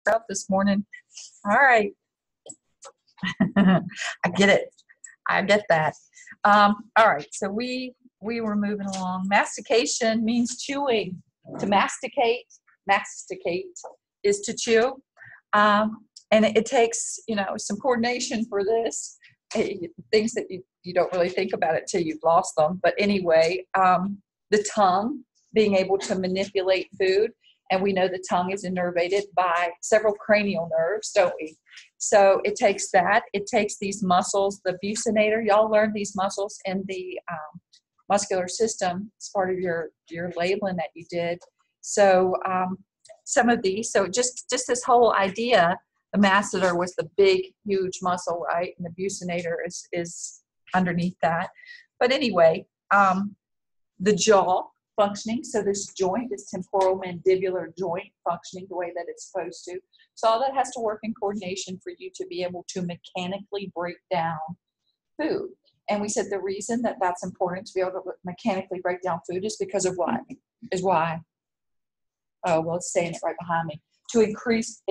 out this morning. All right. I get it. I get that. All right. So we were moving along. Mastication means chewing. To masticate is to chew. And it takes, some coordination for this. Things that you don't really think about it till you've lost them. But anyway, the tongue, being able to manipulate food. And we know the tongue is innervated by several cranial nerves, don't we? So it takes that. It takes these muscles, the buccinator. Y'all learned these muscles in the muscular system. It's part of your labeling that you did. So some of these, so just this whole idea, the masseter was the big, huge muscle, right? And the buccinator is underneath that. But anyway, the jaw functioning. So this joint, this temporomandibular joint functioning the way that it's supposed to. So all that has to work in coordination for you to be able to mechanically break down food. And we said the reason that that's important to be able to mechanically break down food is because of what? Why? Oh, well, it's saying it right behind me. To increase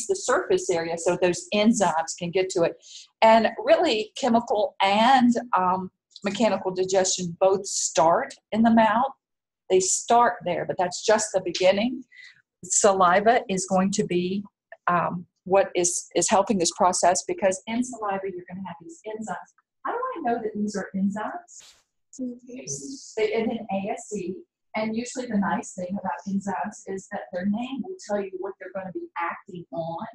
the surface area so those enzymes can get to it. And really, chemical and mechanical digestion both start in the mouth. They start there, but that's just the beginning. Saliva is going to be what is helping this process, because in saliva, you're going to have these enzymes. How do I know that these are enzymes? They end in ASE. And usually the nice thing about enzymes is that their name will tell you what they're going to be acting on.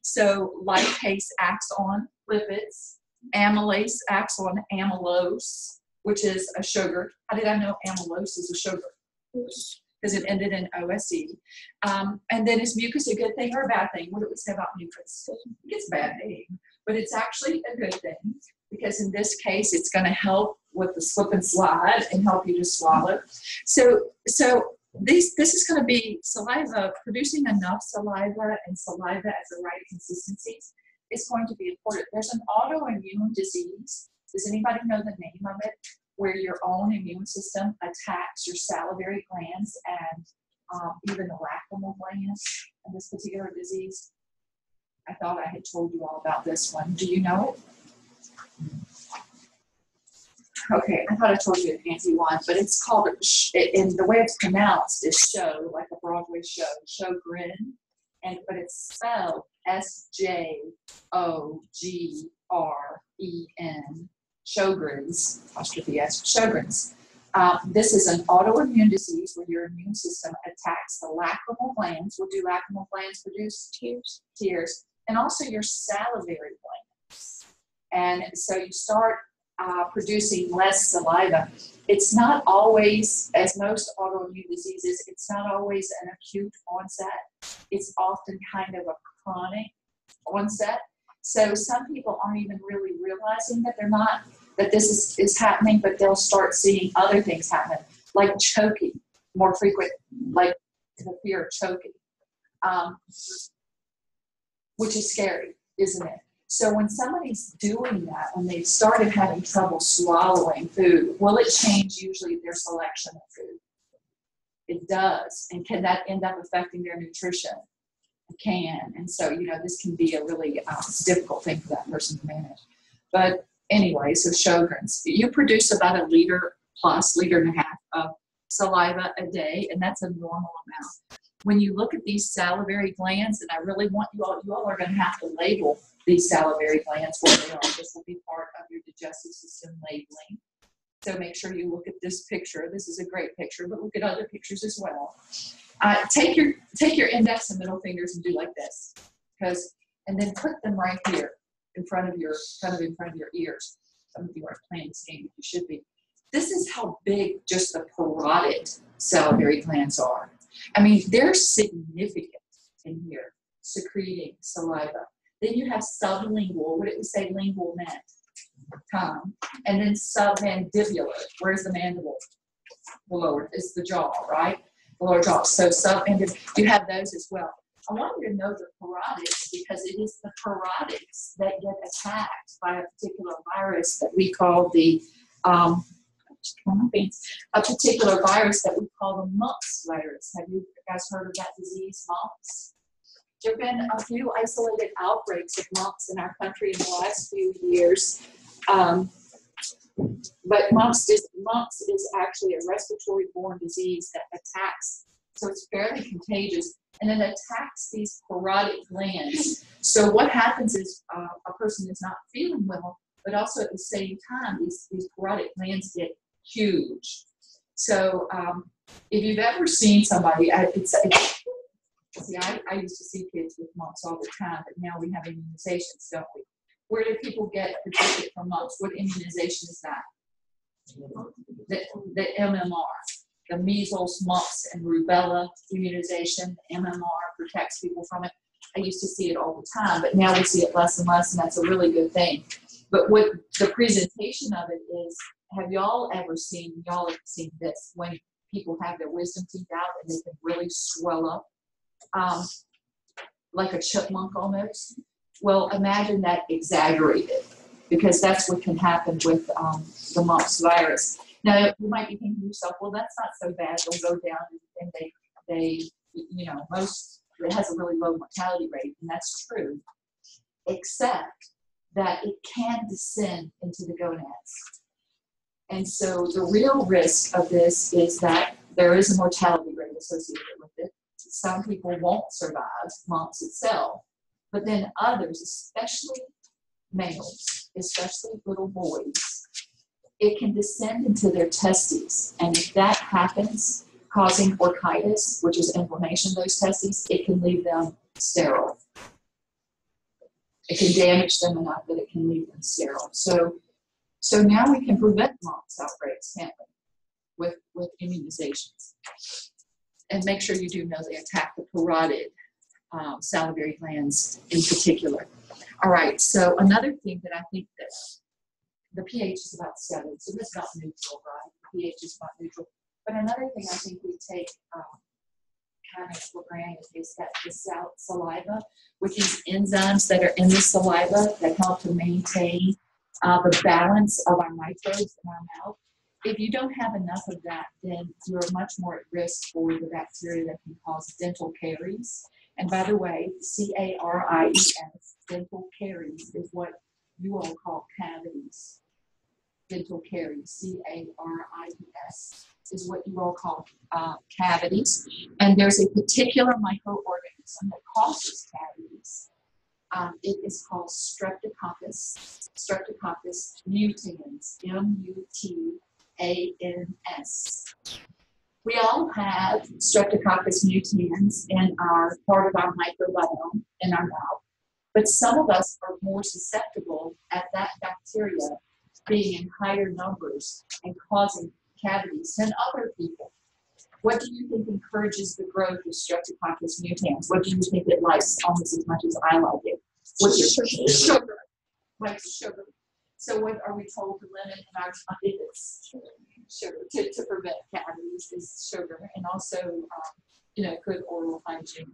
So lipase acts on lipids. Amylase acts on amylose, which is a sugar. How did I know amylose is a sugar? Because it ended in OSE. And then is mucus a good thing or a bad thing? What do we say about mucus? It's a bad name, but it's actually a good thing, because in this case, it's going to help with the slip and slide and help you to swallow. So this is going to be saliva, producing enough saliva and saliva at the right consistencies is going to be important. There's an autoimmune disease. Does anybody know the name of it? Where your own immune system attacks your salivary glands and even the lacrimal glands in this particular disease. I thought I had told you all about this one. Do you know it? Okay, I thought I told you a fancy one, but it's called, and the way it's pronounced is show, like a Broadway show, Sjogren, but it's spelled S-J-O-G-R-E-N, Sjogren's, apostrophe S, Sjogren's. This is an autoimmune disease where your immune system attacks the lacrimal glands. What do lacrimal glands produce? Tears. And also your salivary glands. And so you start producing less saliva. It's not always, as most autoimmune diseases, it's not always an acute onset. It's often kind of a chronic onset. So some people aren't even really realizing that that this is happening, but they'll start seeing other things happen, like choking, more frequent, like the fear of choking, which is scary, isn't it? So when somebody's doing that, when they've started having trouble swallowing food, will it change usually their selection of food? It does. And can that end up affecting their nutrition? It can. And so, this can be a really difficult thing for that person to manage. But anyway, so Sjogren's. You produce about 1 liter plus, 1.5 liters of saliva a day, and that's a normal amount. When you look at these salivary glands, and I really want you all are going to have to label these salivary glands where they are. This will be part of your digestive system labeling. So make sure you look at this picture. This is a great picture, but look at other pictures as well. Take your index and middle fingers and do like this, and then put them right here in front of your ears. Some of you aren't playing this game, but you should be. This is how big just the parotid salivary glands are. I mean, they're significant in here, secreting saliva. Then you have sublingual. What did we say lingual meant? Tongue. And then submandibular. Where's the mandible? The lower. It's the jaw, right? The lower jaw. So submandibular. You have those as well. I want you to know the parotids, because it is the parotids that get attacked by a particular virus that we call the mumps virus. Have you guys heard of that disease, mumps? There have been a few isolated outbreaks of mumps in our country in the last few years. But mumps is actually a respiratory-borne disease that attacks, so it's fairly contagious, and it attacks these parotid glands. So what happens is a person is not feeling well, but also at the same time, these parotid glands get huge. So if you've ever seen somebody, I used to see kids with mumps all the time, but now we have immunizations, don't we? Where do people get protected from mumps? What immunization is that? The MMR, the measles, mumps, and rubella immunization. MMR protects people from it. I used to see it all the time, but now we see it less and less, and that's a really good thing. But what the presentation of it is, have y'all ever seen this, when people have their wisdom teeth out and they can really swell up, like a chipmunk almost? Well, imagine that exaggerated, because that's what can happen with the mumps virus. Now, you might be thinking to yourself, well, that's not so bad. They'll go down and they it has a really low mortality rate, and that's true, except that it can descend into the gonads. And so the real risk of this is that there is a mortality rate associated with it. Some people won't survive mumps itself, but then others, especially males, especially little boys, it can descend into their testes. And if that happens, causing orchitis, which is inflammation of those testes, it can leave them sterile. It can damage them enough that it can leave them sterile. So now we can prevent mumps outbreaks, can't we, with immunizations. And make sure you do know they attack the parotid salivary glands in particular. All right, so another thing that I think that the pH is about 7, so that's about neutral, right? The pH is about neutral. But another thing I think we take kind of for granted is that the saliva, with these enzymes that are in the saliva that help to maintain the balance of our microbes in our mouth. If you don't have enough of that, then you're much more at risk for the bacteria that can cause dental caries. And by the way, caries, dental caries, is what you all call cavities. Dental caries, caries, is what you all call cavities. And there's a particular microorganism that causes cavities. It is called Streptococcus mutans, M-U-T-A-N-S. We all have Streptococcus mutans in our part of our microbiome in our mouth, but some of us are more susceptible at that bacteria being in higher numbers and causing cavities than other people. What do you think encourages the growth of Streptococcus mutans? What do you think it likes almost as much as I like it? What's your sugar? Likes sugar. So what are we told to limit in our diets? Sugar to prevent cavities is sugar, and also good oral hygiene.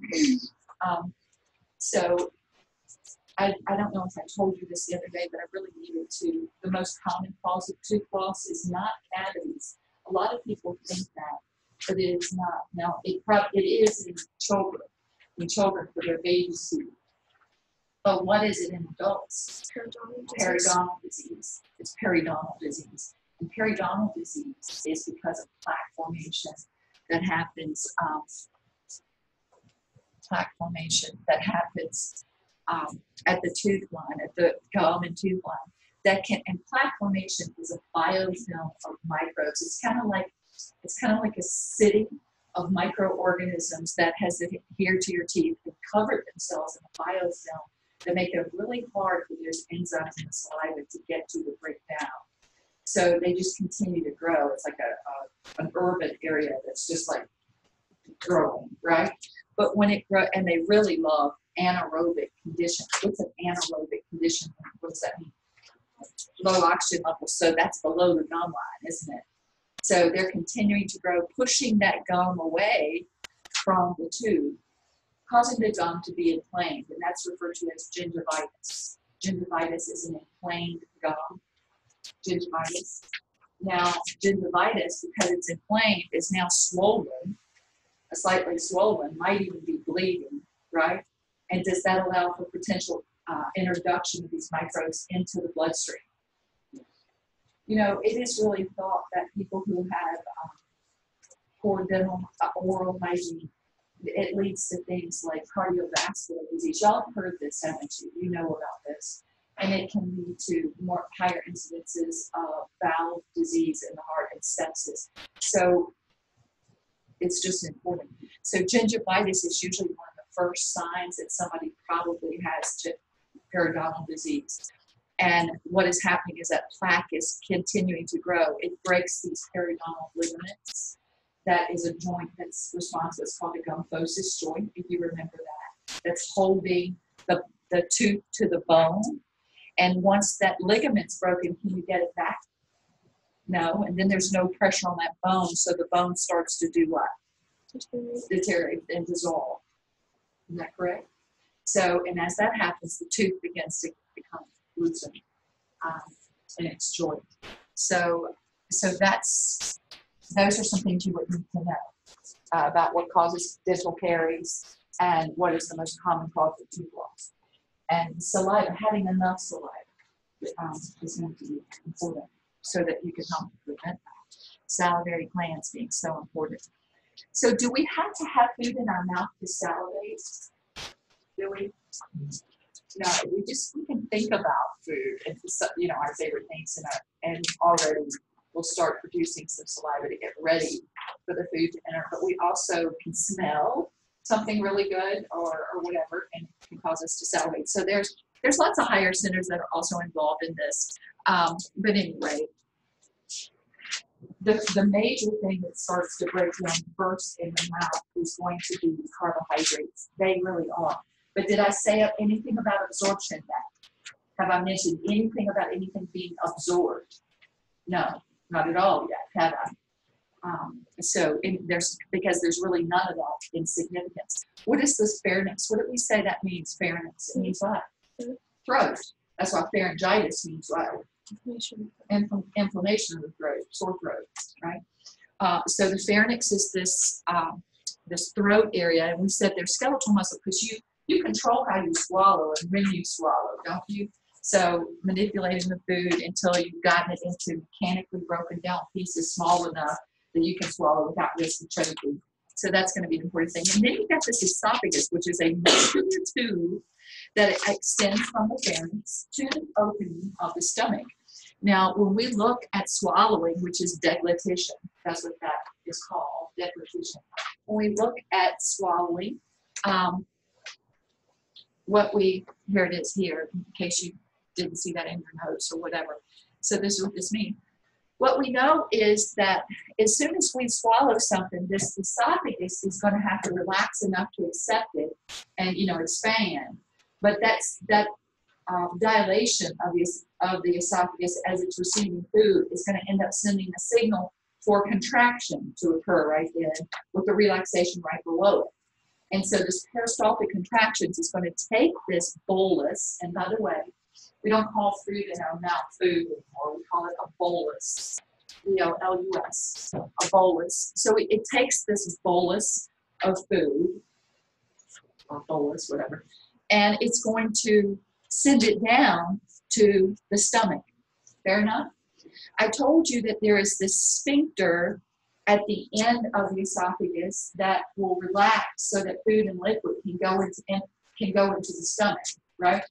So I don't know if I told you this the other day, but I really needed to. The most common cause of tooth loss is not cavities. A lot of people think that, but it is not. Now, it is in children for their baby teeth. But what is it in adults? Periodontal disease. It's periodontal disease. And periodontal disease is because of plaque formation that happens. At the tooth line, at the gum and tooth line. And plaque formation is a biofilm of microbes. It's kind of like a city of microorganisms that has adhered to your teeth and covered themselves in a biofilm that make it really hard for those enzymes in the saliva to get to the breakdown. So they just continue to grow. It's like an urban area that's just like growing, right? But when it grows, and they really love anaerobic conditions. What's an anaerobic condition? What does that mean? Low oxygen levels. So that's below the gum line, isn't it? So they're continuing to grow, pushing that gum away from the tooth, causing the gum to be inflamed, and that's referred to as gingivitis. Gingivitis is an inflamed gum. Gingivitis. Now, gingivitis, because it's inflamed, is now swollen, slightly swollen, might even be bleeding, right? And does that allow for potential introduction of these microbes into the bloodstream? You know, it is really thought that people who have poor dental oral hygiene, it leads to things like cardiovascular disease. Y'all have heard this, haven't you? You know about this. And it can lead to more higher incidences of valve disease in the heart and sepsis. So it's just important. So gingivitis is usually one of the first signs that somebody probably has periodontal disease. And what is happening is that plaque is continuing to grow. It breaks these periodontal ligaments. That is a joint that's responsible. It's called a gumphosis joint, if you remember that. That's holding the tooth to the bone. And once that ligament's broken, can you get it back? No, and then there's no pressure on that bone, so the bone starts to do what? Deteriorate and dissolve. Is that correct? So, and as that happens, the tooth begins to become loosened in its joint. So those are some things you would need to know about what causes dental caries and what is the most common cause of tooth loss. And saliva, having enough saliva is going to be important so that you can help prevent that. Salivary glands being so important. So do we have to have food in our mouth to salivate? Do we? No, we can think about food and, you know, our favorite things and already we'll start producing some saliva to get ready for the food to enter. But we also can smell something really good or whatever, and it can cause us to salivate. So there's lots of higher centers that are also involved in this. But anyway, the major thing that starts to break down first in the mouth is going to be carbohydrates. They really are. But did I say anything about absorption yet? Have I mentioned anything about anything being absorbed? No, not at all yet, have I? Because there's really none of that in significance. What is this pharynx? What did we say that means, pharynx? It means what? Throat. That's why pharyngitis means what? Inflammation of the throat, sore throat, right? So the pharynx is this throat area, and we said there's skeletal muscle because you control how you swallow and when you swallow, don't you? So manipulating the food until you've gotten it into mechanically broken down pieces small enough that you can swallow without risk of choking. So that's going to be an important thing. And then you've got this esophagus, which is a muscular tube that extends from the pharynx to the opening of the stomach. Now, when we look at swallowing, which is deglutition, that's what that is called, deglutition. When we look at swallowing, here it is here, in case you didn't see that in your notes or whatever. So this is what this means. What we know is that as soon as we swallow something, this esophagus is going to have to relax enough to accept it and, you know, expand. But that dilation of the esophagus as it's receiving food is going to end up sending a signal for contraction to occur right then with the relaxation right below it. And so this peristaltic contractions is going to take this bolus, and by the way, we don't call food in our mouth food anymore. We call it a bolus, B-O-L-U-S, a bolus. So it takes this bolus of food, or bolus, whatever, and it's going to send it down to the stomach. Fair enough? I told you that there is this sphincter at the end of the esophagus that will relax so that food and liquid can go into the stomach, right?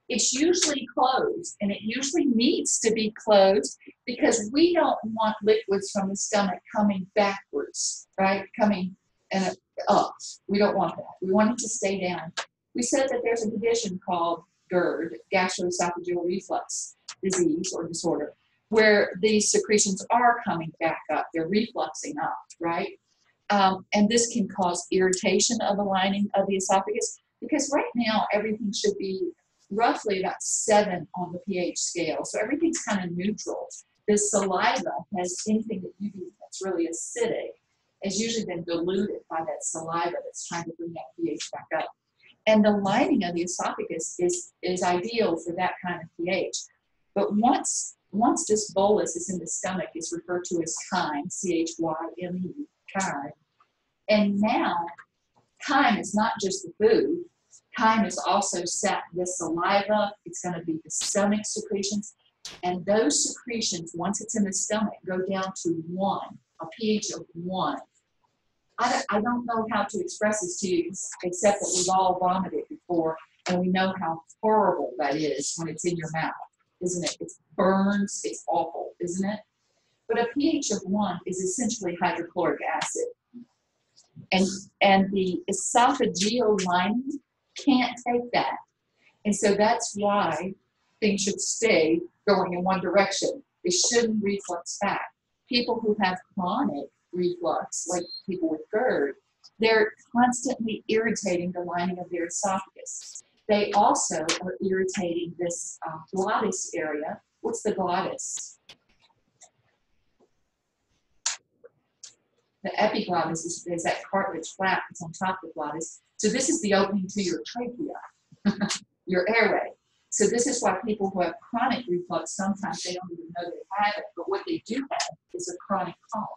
It's usually closed, and it usually needs to be closed because we don't want liquids from the stomach coming backwards, right? Coming and up. We don't want that. We want it to stay down. We said that there's a condition called GERD, gastroesophageal reflux disease or disorder, where these secretions are coming back up. They're refluxing up, right? And this can cause irritation of the lining of the esophagus because right now everything should be roughly about 7 on the pH scale. So everything's kind of neutral. This saliva has anything that you do that's really acidic has usually been diluted by that saliva that's trying to bring that pH back up. And the lining of the esophagus is ideal for that kind of pH. But once this bolus is in the stomach, it's referred to as chyme, C-H-Y-M-E, chyme. And now, chyme is not just the food. chyme is also set the saliva. It's going to be the stomach secretions. And those secretions, once it's in the stomach, go down to 1, a pH of 1. I don't know how to express this to you, except that we've all vomited before, and we know how horrible that is when it's in your mouth, isn't it? It burns, it's awful, isn't it? But a pH of 1 is essentially hydrochloric acid. And the esophageal lining can't take that. And so that's why things should stay going in one direction. They shouldn't reflux back. People who have chronic reflux, like people with GERD, they're constantly irritating the lining of their esophagus. They also are irritating this glottis area. What's the glottis? The epiglottis is that cartilage flap that's on top of the glottis. So this is the opening to your trachea, your airway. So this is why people who have chronic reflux, sometimes they don't even know they have it, but what they do have is a chronic cough.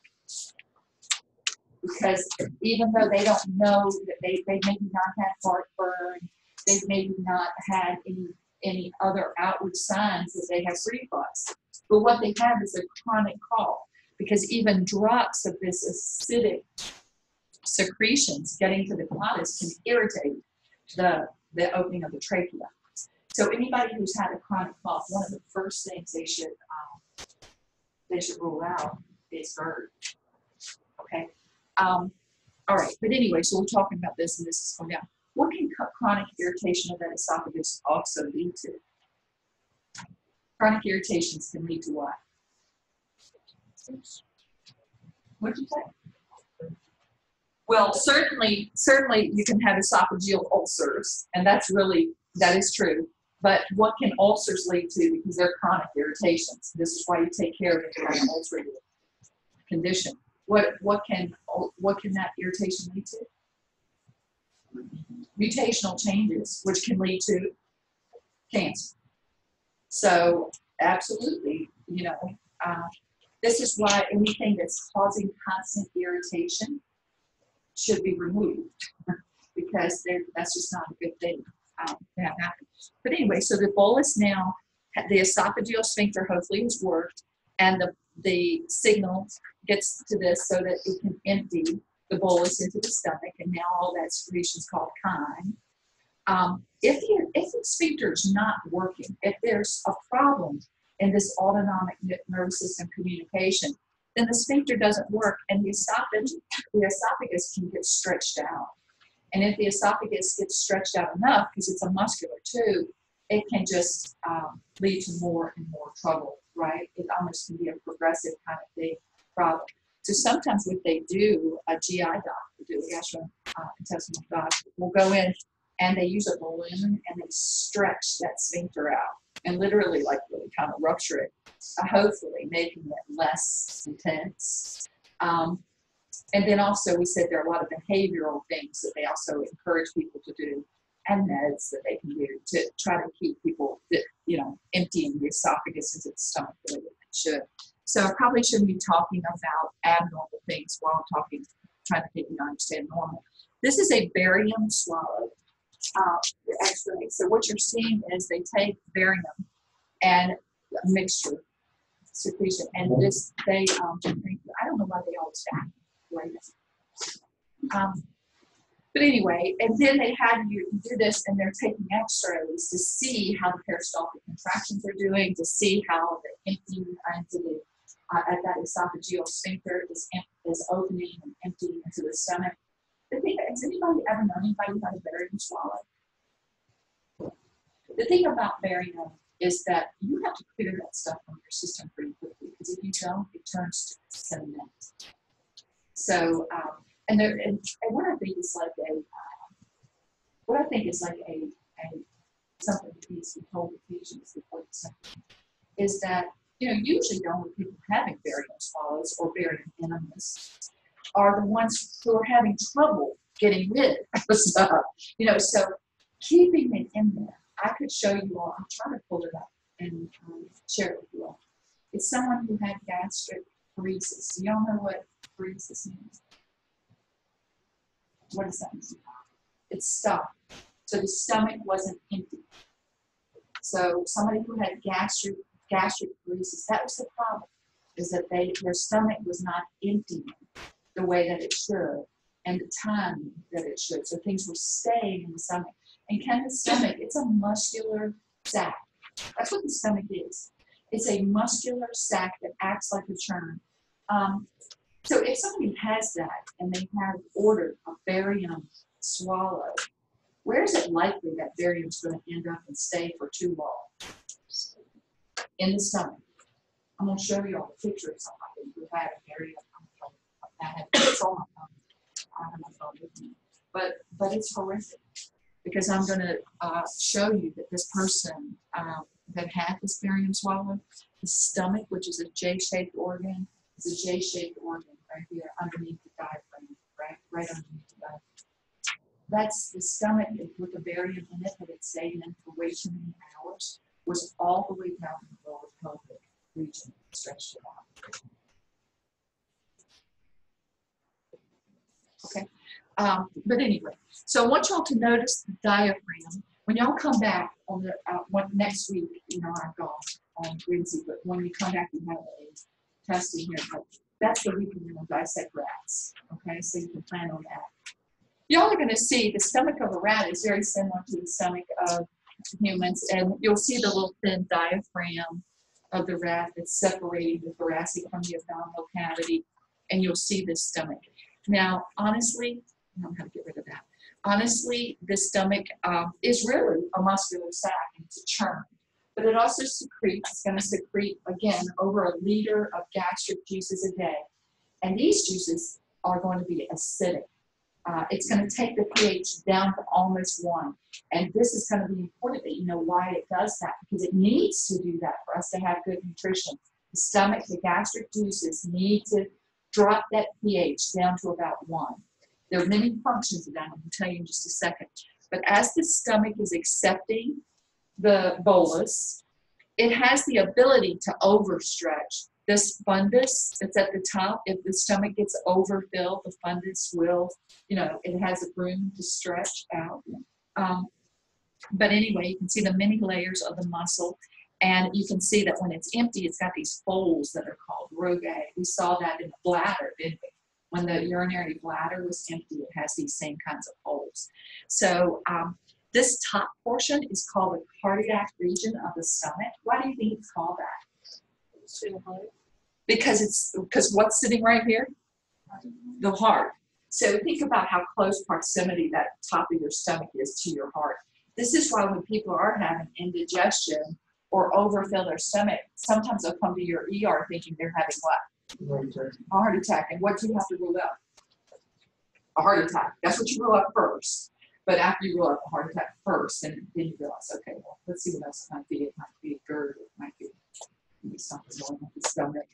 Because even though they don't know that they maybe not had heartburn, they've maybe not had any other outward signs that they have reflux. But what they have is a chronic cough, because even drops of this acidic secretions getting to the glottis can irritate the opening of the trachea. So anybody who's had a chronic cough, one of the first things they should rule out is GERD. Okay. All right. But anyway, so we're talking about this, and this is going down. What can chronic irritation of that esophagus also lead to? Chronic irritations can lead to what? What did you say? Well, certainly you can have esophageal ulcers, and that is true. But what can ulcers lead to? Because they're chronic irritations. This is why you take care of it if you have an ulcerative condition. What can that irritation lead to? Mutational changes, which can lead to cancer. So absolutely, this is why anything that's causing constant irritation should be removed, because that's just not a good thing to have happen. But anyway, so the bolus now, the esophageal sphincter hopefully has worked, and the signal gets to this so that it can empty the bolus into the stomach, and now all that secretion is called chyme. If the sphincter is not working, if there's a problem in this autonomic nervous system communication, then the sphincter doesn't work, and the esophagus can get stretched out. And if the esophagus gets stretched out enough, because it's a muscular tube, it can just lead to more and more trouble, right? It almost can be a progressive kind of thing, problem. So sometimes what they do, a GI doctor, a gastrointestinal doctor, will go in and they use a balloon and they stretch that sphincter out and literally really kind of rupture it, hopefully making it less intense. And then also we said there are a lot of behavioral things that they also encourage people to do, and meds that they can do to try to keep people, emptying the esophagus into the stomach the way that they should. So I probably shouldn't be talking about abnormal things while I'm trying to get you to understand normal. This is a barium swallow X-ray. So what you're seeing is they take barium and a mixture secretion, and I don't know why they all stack like this. But anyway, and then they had you do this, and they're taking X-rays to see how the peristaltic contractions are doing, to see how the emptying into at that esophageal sphincter is opening and emptying into the stomach. Has anybody ever known anybody who had a barium swallow? The thing about barium is that you have to clear that stuff from your system pretty quickly, because if you don't, it turns to sediment. So, and what I think is like something that needs to be told to patients before the symptom is that, usually the only people having barium swallows or barium enemas are the ones who are having trouble getting rid of stuff. So keeping it in there. I could show you all. I'm trying to pull it up and share it with you all. It's someone who had gastric paresis. Do y'all know what paresis means? What does that mean? It's stuff. So the stomach wasn't empty. So somebody who had gastric paresis, that was the problem, is that their stomach was not emptying the way that it should and the time that it should. So things were staying in the stomach. And the stomach, it's a muscular sac. That's what the stomach is. It's a muscular sac that acts like a churn. So if somebody has that and they have ordered a barium swallow, where is it likely that barium is going to end up and stay for too long? In the stomach. I'm going to show you all the picture of somebody who had a barium. It's on my phone. I have my phone with me. But it's horrific because I'm going to show you that this person that had this barium swallow, the stomach, which is a J-shaped organ, is a J-shaped organ right here underneath the diaphragm, right underneath the diaphragm. That's the stomach with the barium in it that it stayed in for way too many hours, was all the way down in the lower pelvic region, stretched it out. Okay, but anyway, so I want y'all to notice the diaphragm. When y'all come back on the next week, I'm gone on Wednesday, but when we come back, we have a testing here. But that's the week we're going to dissect rats. Okay, so you can plan on that. Y'all are going to see the stomach of a rat is very similar to the stomach of humans, and you'll see the little thin diaphragm of the rat that's separating the thoracic from the abdominal cavity, and you'll see the stomach. Now, honestly, I'm going to get rid of that. Honestly, the stomach is really a muscular sac, and it's a churn. But it also secretes, it's going to secrete, again, over 1 liter of gastric juices a day. And these juices are going to be acidic. It's going to take the pH down to almost 1. And this is going to be important that you know why it does that, because it needs to do that for us to have good nutrition. The stomach, the gastric juices need to drop that pH down to about 1. There are many functions of that. I'm going to tell you in just a second. But as the stomach is accepting the bolus, it has the ability to overstretch. This fundus that's at the top, if the stomach gets overfilled, the fundus will, it has room to stretch out. But anyway, you can see the many layers of the muscle. And you can see that when it's empty, it's got these folds that are called rugae. We saw that in the bladder, didn't we? When the urinary bladder was empty, it has these same kinds of folds. So this top portion is called the cardiac region of the stomach. Why do you think it's called that? Because what's sitting right here? The heart. So think about how close proximity that top of your stomach is to your heart. This is why when people are having indigestion or overfill their stomach, sometimes they'll come to your ER thinking they're having what? A heart attack. And what do you have to rule out? A heart attack. That's what you rule out first. But after you rule out the heart attack first, then you realize, okay, well, let's see what else it might be. It might be a GERD. It might be something going on with the stomach.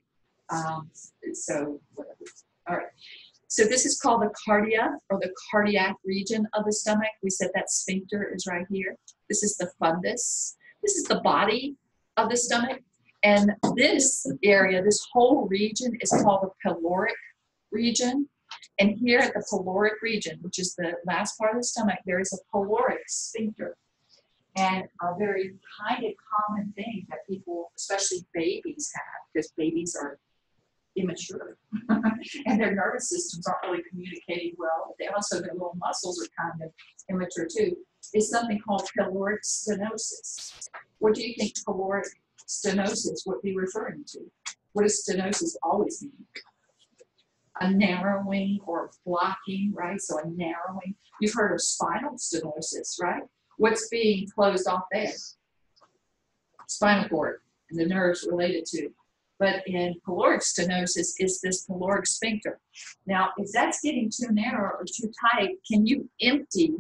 So whatever. All right. So this is called the cardia, or the cardiac region of the stomach. We said that sphincter is right here. This is the fundus. This is the body of the stomach. And this area, this whole region is called the pyloric region. And here at the pyloric region, which is the last part of the stomach, there is a pyloric sphincter. And a very kind of common thing that people, especially babies, have, because babies are immature and their nervous systems aren't really communicating well. They also, their little muscles are kind of immature too, is something called pyloric stenosis. What do you think pyloric stenosis would be referring to? What does stenosis always mean? A narrowing or blocking, right? So a narrowing. You've heard of spinal stenosis, right? What's being closed off there? Spinal cord and the nerves related to. But in pyloric stenosis is this pyloric sphincter. Now, if that's getting too narrow or too tight, can you empty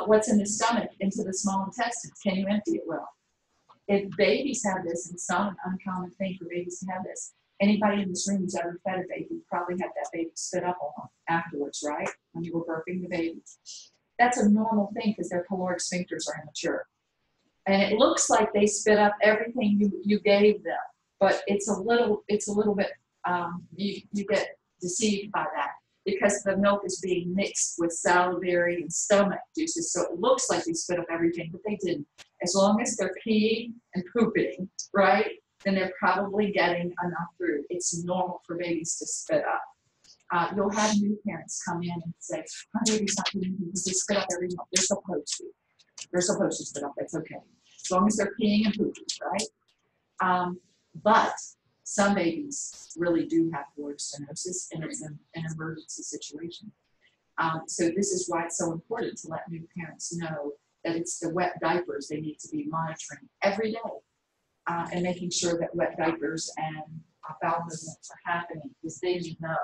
what's in the stomach into the small intestines? Can you empty it well? If babies have this, and it's not an uncommon thing for babies to have this, anybody in this room who's ever fed a baby probably had that baby spit up on afterwards, right? When you were birthing the baby. That's a normal thing because their pyloric sphincters are immature. And it looks like they spit up everything you gave them, but it's a little bit, you get deceived by that. because the milk is being mixed with salivary and stomach juices. So it looks like they spit up everything, but they didn't. As long as they're peeing and pooping, right, then they're probably getting enough through. It's normal for babies to spit up. You'll have new parents come in and say, my baby's not doing anything because they spit up every milk. They're supposed to. They're supposed to spit up. That's okay. As long as they're peeing and pooping, right? But some babies really do have aortic stenosis, and it's an emergency situation. So this is why it's so important to let new parents know that it's the wet diapers they need to be monitoring every day, and making sure that wet diapers and bowel movements are happening, because then you know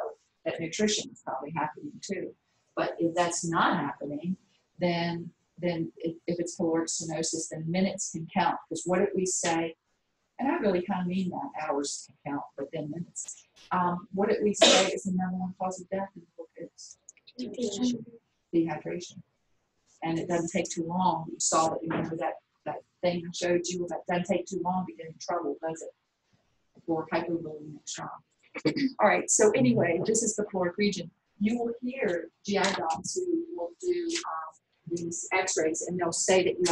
that nutrition is probably happening too. But if that's not happening, then if it's caloric stenosis, then minutes can count. Because what did we say? And I really kind of mean that, hours can count, but then minutes. What did we say is the number one cause of death in little kids? Dehydration. And it doesn't take too long. You saw that, remember that thing I showed you, that doesn't take too long to get in trouble, does it? For hypovolemic shock. All right, so anyway, this is the caloric region. You will hear GI docs who will do these x-rays, and they'll say that you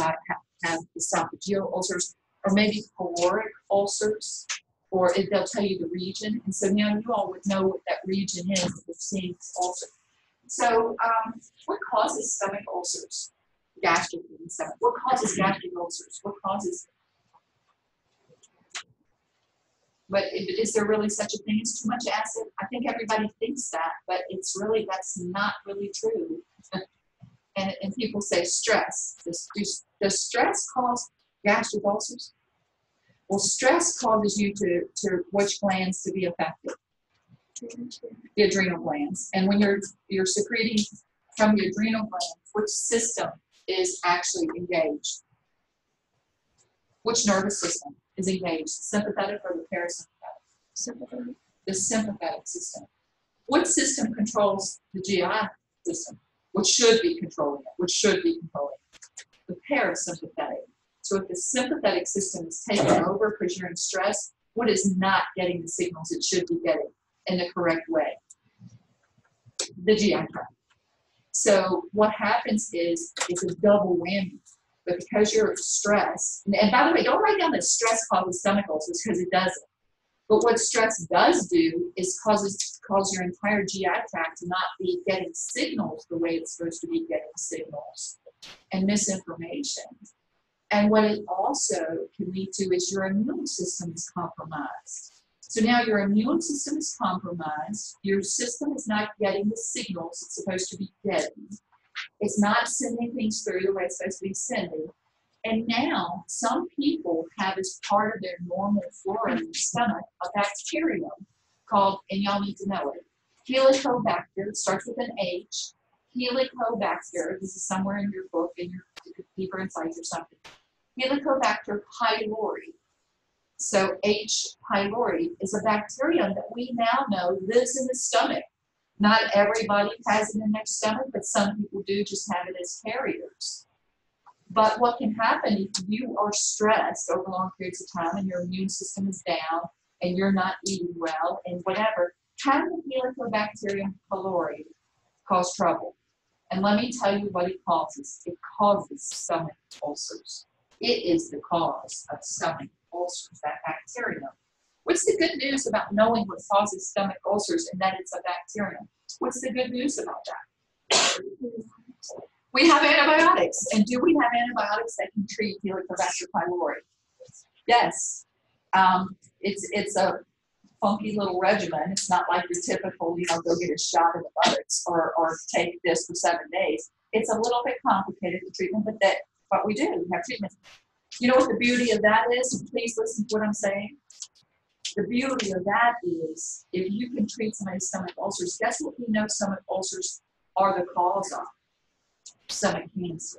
have esophageal ulcers, or maybe caloric ulcers, or they'll tell you the region. And so now you all would know what that region is if you're seeing this ulcer. So what causes stomach ulcers? Gastric stomach. What causes gastric ulcers? What causes? But is there really such a thing as too much acid? I think everybody thinks that, but that's not really true. And people say stress. Does stress cause gastric ulcers? Well, stress causes you to which glands to be affected? The adrenal glands. And when you're secreting from the adrenal glands, which system is actually engaged? Which nervous system is engaged? Sympathetic or the parasympathetic? Sympathetic. The sympathetic system. What system controls the GI system? Which should be controlling it? Which should be controlling it? The parasympathetic. So if the sympathetic system is taken over because you're in stress, what is not getting the signals it should be getting in the correct way? The GI tract. So what happens is it's a double whammy. But because you're stressed, and by the way, don't write down that stress causes stomach ulcers, because it doesn't. But what stress does do is cause your entire GI tract to not be getting signals the way it's supposed to be getting signals, and misinformation. And what it also can lead to is your immune system is compromised. So now your immune system is compromised. Your system is not getting the signals it's supposed to be getting. It's not sending things through the way it's supposed to be sending. And now some people have, as part of their normal flora in the stomach, a bacterium called, and y'all need to know it, Helicobacter. It starts with an H. Helicobacter. This is somewhere in your book, in your deeper insights or something. Helicobacter pylori. So H. pylori is a bacterium that we now know lives in the stomach. Not everybody has it in their stomach, but some people do just have it as carriers. But what can happen if you are stressed over long periods of time and your immune system is down and you're not eating well and whatever, how does Helicobacterium pylori cause trouble? And let me tell you what it causes. It causes stomach ulcers. It is the cause of stomach ulcers, that bacterium. What's the good news about knowing what causes stomach ulcers and that it's a bacterium? What's the good news about that? We have antibiotics. And do we have antibiotics that can treat Helicobacter pylori? Yes. It's a funky little regimen. It's not like your typical, go get a shot of the buttocks or take this for 7 days. It's a little bit complicated, the treatment, but we do have treatment. You know what the beauty of that is? Please listen to what I'm saying. The beauty of that is if you can treat somebody's stomach ulcers, guess what we know stomach ulcers are the cause of? Stomach cancer.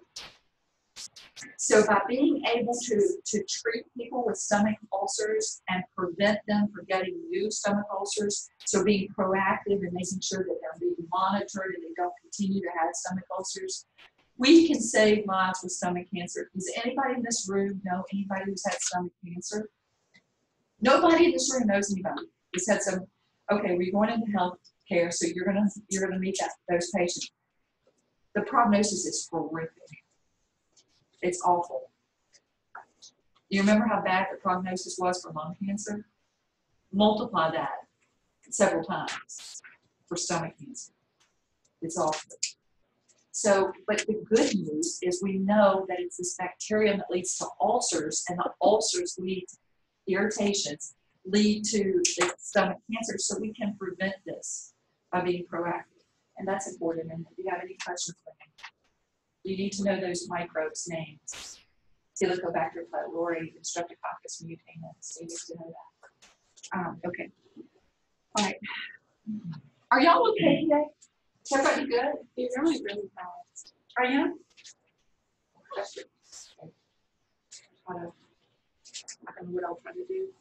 So by being able to treat people with stomach ulcers and prevent them from getting new stomach ulcers, so being proactive and making sure that they're being monitored and they don't continue to have stomach ulcers, we can save lives with stomach cancer. Does anybody in this room know anybody who's had stomach cancer? Nobody in this room knows anybody who's had some. Okay, we're going into health care. So you're gonna meet those patients. The prognosis is horrific. It's awful. You remember how bad the prognosis was for lung cancer? Multiply that several times for stomach cancer. It's awful. So, but the good news is we know that it's this bacterium that leads to ulcers, and the ulcers lead to irritations, lead to the stomach cancer, so we can prevent this by being proactive. And that's important. And if you have any questions for me, you need to know those microbes' names. Helicobacter pylori, Streptococcus mutanus. You need to know that. Okay. All right. Are y'all okay today? Is everybody good? You're really, really fast. Are you? I don't know what I'll try to do.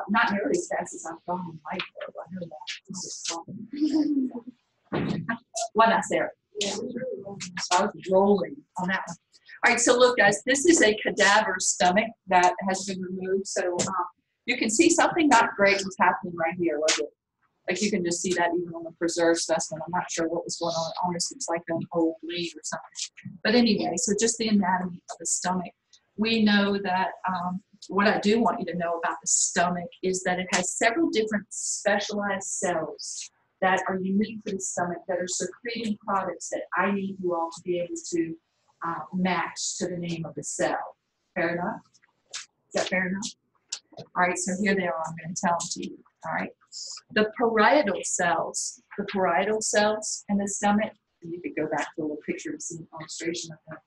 Not nearly as fast as I've gone in life, though. I know that. This is What I said. Yeah, it was really long. So I was rolling on that one. All right, so look, guys, this is a cadaver stomach that has been removed. So you can see something not great was happening right here, was it? Like you can just see that even on the preserved specimen. I'm not sure what was going on. It almost looks like an old bleed or something. But anyway, so just the anatomy of the stomach. We know that what I do want you to know about the stomach is that it has several different specialized cells that are unique for the stomach that are secreting products that I need you all to be able to match to the name of the cell. Fair enough? Is that fair enough? All right, so here they are. I'm going to tell them to you. All right. The parietal cells in the stomach, and you could go back to a little picture to see an illustration of them.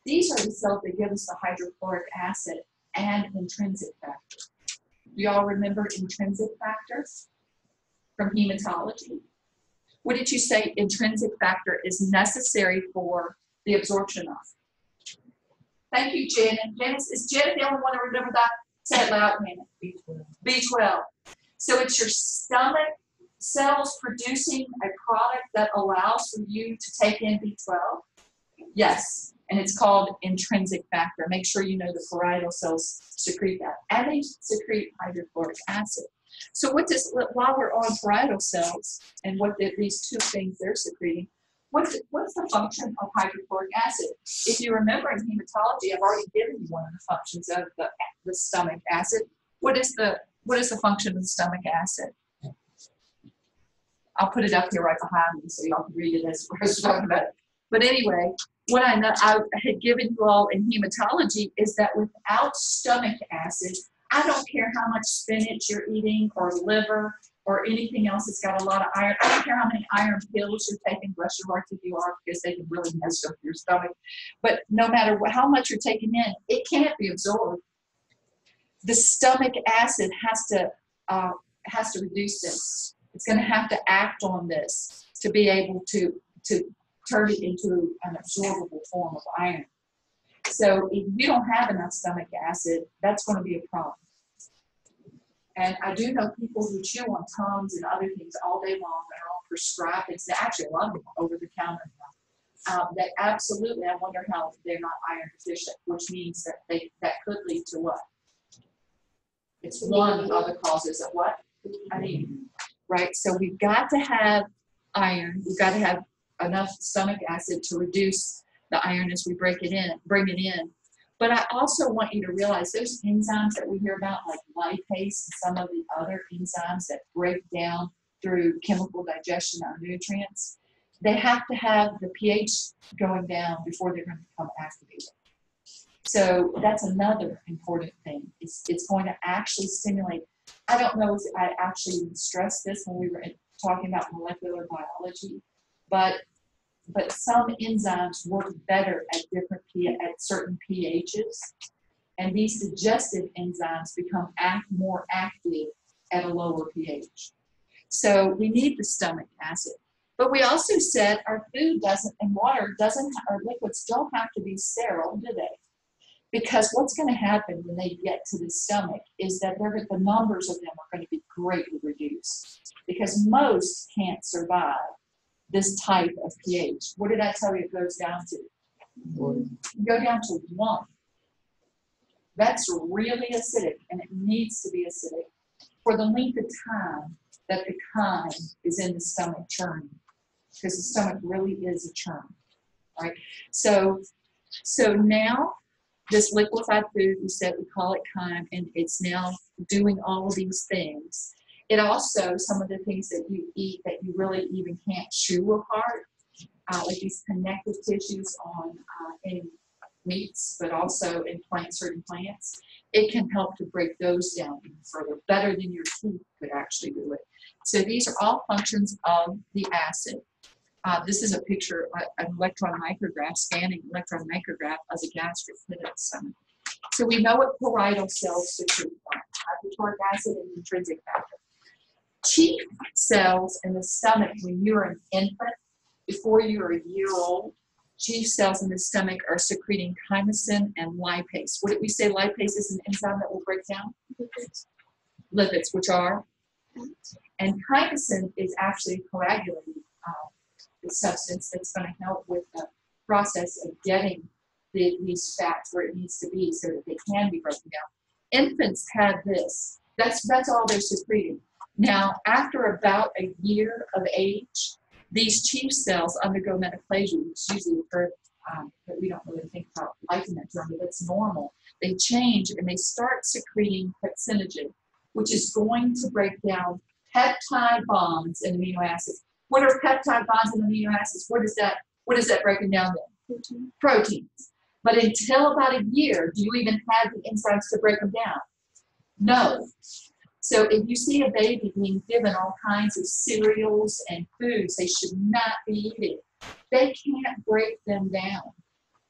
These are the cells that give us the hydrochloric acid and intrinsic factor. Do you all remember intrinsic factor from hematology? What did you say intrinsic factor is necessary for the absorption of? Thank you, Janet. Is Janet the only one to remember that? Say it loud, Janet. B12. B12. So it's your stomach cells producing a product that allows for you to take in B12? Yes, and it's called intrinsic factor. Make sure you know the parietal cells secrete that. And they secrete hydrochloric acid. So while we're on parietal cells and what these two things they're secreting, what's the function of hydrochloric acid? If you remember in hematology, I've already given you one of the functions of the stomach acid. What is the function of the stomach acid? I'll put it up here right behind me so y'all can read it as we're talking about it. But anyway, what I had given you all in hematology is that without stomach acid, I don't care how much spinach you're eating or liver or anything else that's got a lot of iron. I don't care how many iron pills you're taking, bless your heart if you are, because they can really mess up your stomach. But no matter how much you're taking in, it can't be absorbed. The stomach acid has to reduce this. It's going to have to act on this to be able to turn it into an absorbable form of iron. So if you don't have enough stomach acid, that's going to be a problem. And I do know people who chew on Tums and other things all day long that are on prescribed things. Actually, a lot of them are over the counter now. That absolutely, I wonder how they're not iron deficient, which means that that could lead to what? It's one of the causes of what? Anemia. Right? So we've got to have iron. We've got to have enough stomach acid to reduce the iron as we bring it in. But I also want you to realize those enzymes that we hear about, like lipase and some of the other enzymes that break down through chemical digestion our nutrients, they have to have the pH going down before they're going to become activated. So that's another important thing. It's going to actually stimulate. I don't know if I actually stressed this when we were talking about molecular biology, but some enzymes work better at certain pHs, and these digestive enzymes become more active at a lower pH. So we need the stomach acid. But we also said our food and water our liquids don't have to be sterile, do they? Because what's going to happen when they get to the stomach is that the numbers of them are going to be greatly reduced, because most can't survive this type of pH. What did I tell you it goes down to? You go down to 1. That's really acidic, and it needs to be acidic for the length of time that the chyme is in the stomach churning, because the stomach really is a churn, right? So now this liquefied food, we said we call it chyme, and it's now doing all of these things. It also, some of the things that you eat that you really even can't chew apart, like these connective tissues on in meats, but also in certain plants, it can help to break those down even further, better than your teeth could actually do it. So these are all functions of the acid. This is a picture, an electron micrograph, scanning electron micrograph of the gastric pit of the stomach. So we know what parietal cells secrete hydrochloric acid and intrinsic factor. Chief cells in the stomach, when you're an infant, before you're a year old, chief cells in the stomach are secreting chymosin and lipase. What did we say lipase is an enzyme that will break down? Lipids, which are? And chymosin is actually a coagulating substance that's going to help with the process of getting these fats where it needs to be so that they can be broken down. Infants have this. That's all they're secreting. Now, after about a year of age, these chief cells undergo metaplasia, which usually occur, but we don't really think about life in that term, but that's normal. They change and they start secreting pepsinogen, which is going to break down peptide bonds in amino acids. What are peptide bonds in amino acids? What is that breaking down then? Proteins. But until about a year, do you even have the enzymes to break them down? No. So if you see a baby being given all kinds of cereals and foods they should not be eating, they can't break them down.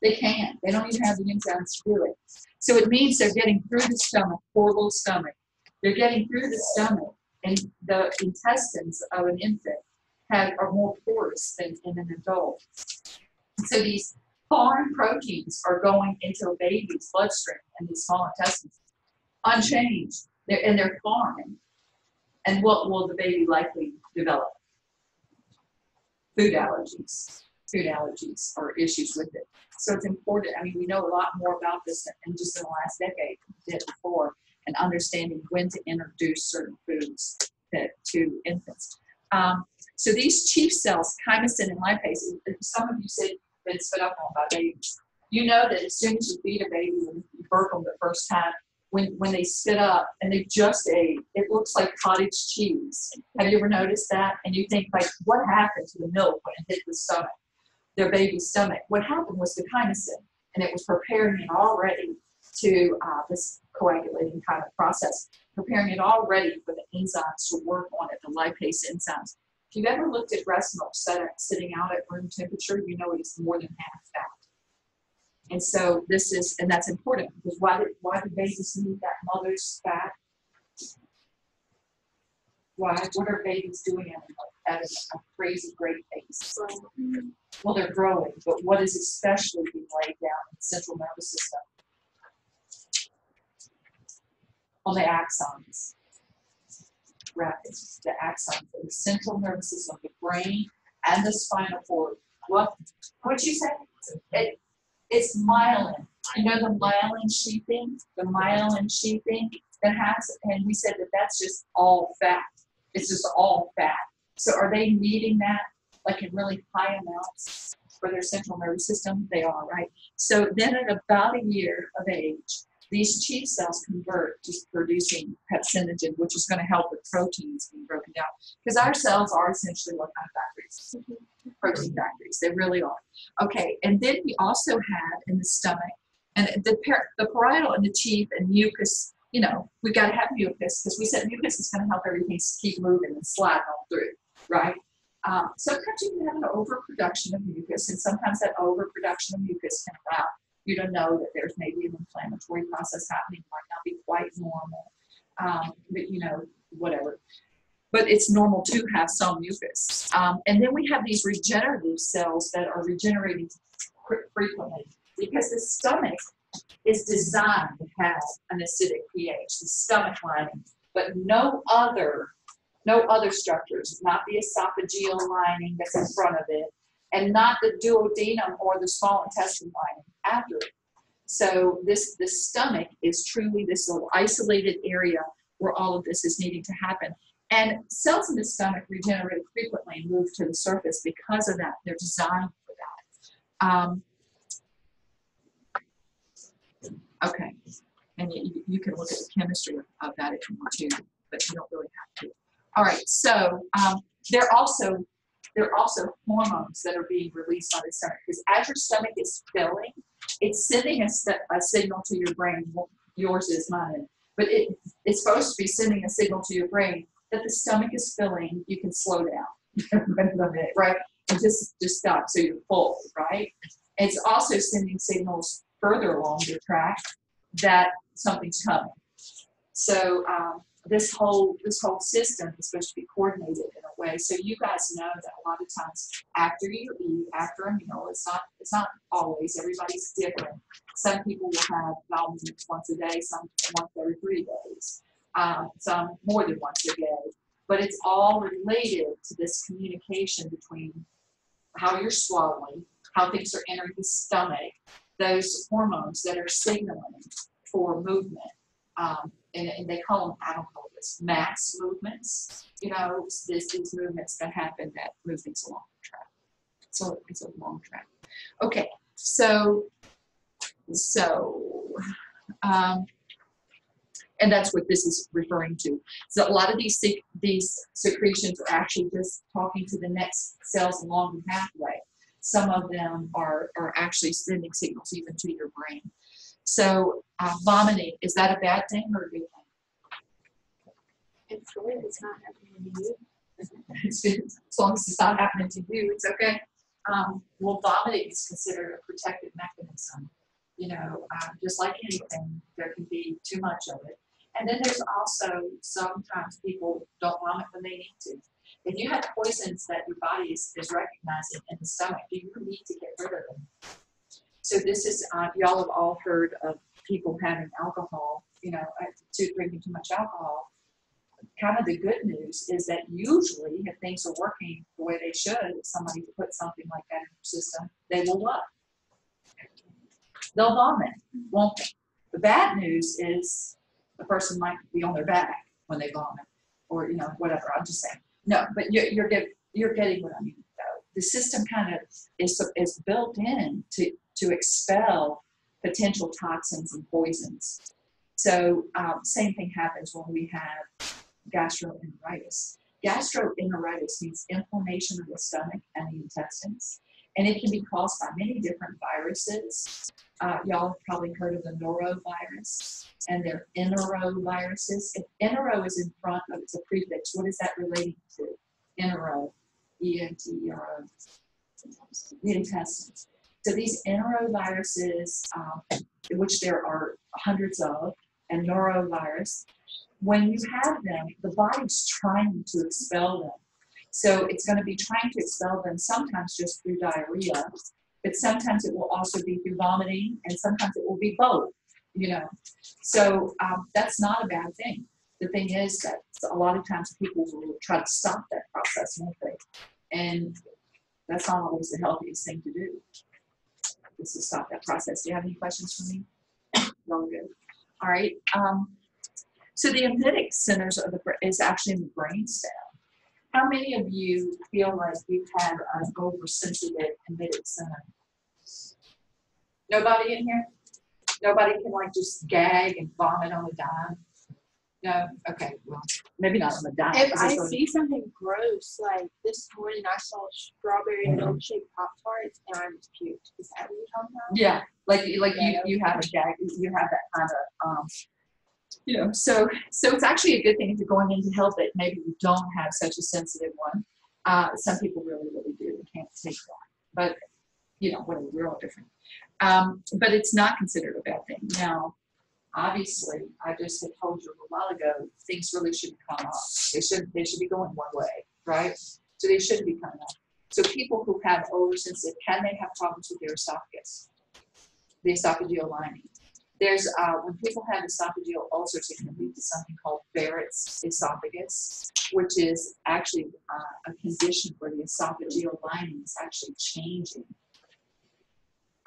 They can't. They don't even have the enzymes to do it. So it means they're getting through the stomach, poor little stomach. They're getting through the stomach, and the intestines of an infant are more porous than in an adult. So these foreign proteins are going into a baby's bloodstream and these small intestines unchanged. They're foreign. And what will the baby likely develop? Food allergies. Food allergies or issues with it. So it's important. I mean, we know a lot more about this in just in the last decade than we did before, and understanding when to introduce certain foods to infants. So these chief cells, chymosin and lipase, some of you said you've been spit up on by babies. You know that as soon as you feed a baby, when you burp them the first time, when they spit up and they just ate, it looks like cottage cheese. Have you ever noticed that? And you think, like, what happened to the milk when it hit the stomach, their baby's stomach? What happened was the chymosin, and it was preparing it already to this coagulating kind of process, preparing it already for the enzymes to work on it, the lipase enzymes. If you've ever looked at breast milk sitting out at room temperature, you know it is more than half fat. And so that's important, because why do babies need that mother's fat? Why? What are babies doing at a crazy great pace? Well, they're growing, but what is especially being laid down in the central nervous system? On the axons. Rapid. The axons in the central nervous system, the brain and the spinal cord. What'd you say? It's myelin. You know the myelin sheathing? The myelin sheathing that has, and we said that that's just all fat. It's just all fat. So are they needing that, like in really high amounts for their central nervous system? They are, right? So then at about a year of age, these chief cells convert to producing pepsinogen, which is going to help with proteins being broken down. Because our cells are essentially what kind of factories? Protein factories. They really are. Okay, and then we also have in the stomach, and the parietal and the chief and mucus, you know, we've got to have mucus, because we said mucus is going to help everything keep moving and sliding all through, right? Sometimes you can have an overproduction of mucus, and sometimes that overproduction of mucus can allow you to know that there's maybe an inflammatory process happening, might not be quite normal, but you know, whatever. But it's normal to have some mucus. And then we have these regenerative cells that are regenerating frequently, because the stomach is designed to have an acidic pH, the stomach lining, but no other structures, not the esophageal lining that's in front of it, and not the duodenum or the small intestine lining after it. So the stomach is truly this little isolated area where all of this is needing to happen. And cells in the stomach regenerate frequently and move to the surface because of that. They're designed for that. Okay, and you can look at the chemistry of that if you want to, but you don't really have to. All right, so there are also hormones that are being released by the stomach, because as your stomach is filling, it's sending a signal to your brain. Well, yours is, mine, but it's supposed to be sending a signal to your brain that the stomach is filling. You can slow down, right? And just stop, so you're full, right? It's also sending signals further along your track that something's coming. So this whole system is supposed to be coordinated in a way. So you guys know that a lot of times after you eat, after a meal, it's not always. Everybody's different. Some people will have bowel movements once a day, some once every 3 days, some more than once a day. But it's all related to this communication between how you're swallowing, how things are entering the stomach, those hormones that are signaling for movement. And they call them, I don't call this mass movements, these movements that happen that move things along the track. So it's a long track. Okay, so and that's what this is referring to. So a lot of these secretions are actually just talking to the next cells along the pathway. Some of them are actually sending signals even to your brain. So vomiting, is that a bad thing or a good thing? It's good. It's not happening to you. As long as it's not happening to you, it's okay. Well, vomiting is considered a protective mechanism. Just like anything, there can be too much of it. And then there's also sometimes people don't vomit when they need to. If you have poisons that your body is recognizing in the stomach, you need to get rid of them. So this is, y'all have all heard of people having alcohol, drinking too much alcohol. Kind of the good news is that usually if things are working the way they should, if somebody put something like that in their system, they will what? They'll vomit, won't they? The bad news is the person might be on their back when they vomit, or whatever. I'm just saying. No, but you're getting what I mean. Though the system kind of is built in to expel potential toxins and poisons. So same thing happens when we have gastroenteritis. Gastroenteritis means inflammation of the stomach and the intestines, and it can be caused by many different viruses. Y'all have probably heard of the norovirus, and they're enteroviruses. If entero is in front of it's a prefix, what is that relating to? Entero, E-N-T-E-R-O, the intestines. So these enteroviruses, which there are hundreds of, and norovirus, when you have them, the body's trying to expel them. So it's going to be trying to expel them sometimes just through diarrhea, but sometimes it will also be through vomiting, and sometimes it will be both, So that's not a bad thing. The thing is that a lot of times people will try to stop that process, won't they? And that's not always the healthiest thing to do, is to stop that process. Do you have any questions for me? No, good. All right. So the emetic centers is actually in the brainstem. How many of you feel like you've had an oversensitive emetic center? Nobody in here? Nobody can just gag and vomit on a dime? No? Okay, well, maybe not on a dime. If I see something gross, like this morning I saw strawberry milkshake Pop-Tarts and I just puked. Is that what you're talking about? Yeah, you have a gag, you have that kind of, so it's actually a good thing if you're going in to help it. Maybe you don't have such a sensitive one. Some people really, really do. They can't take that. But, whatever, we're all different. But it's not considered a bad thing. Now, obviously, I just had told you a while ago, things really shouldn't come up. They should be going one way, right? So they shouldn't be coming up. So people who have oversensitive, can they have problems with their esophagus? The esophageal lining. There's when people have esophageal ulcers, it can lead to something called Barrett's esophagus, which is actually a condition where the esophageal lining is actually changing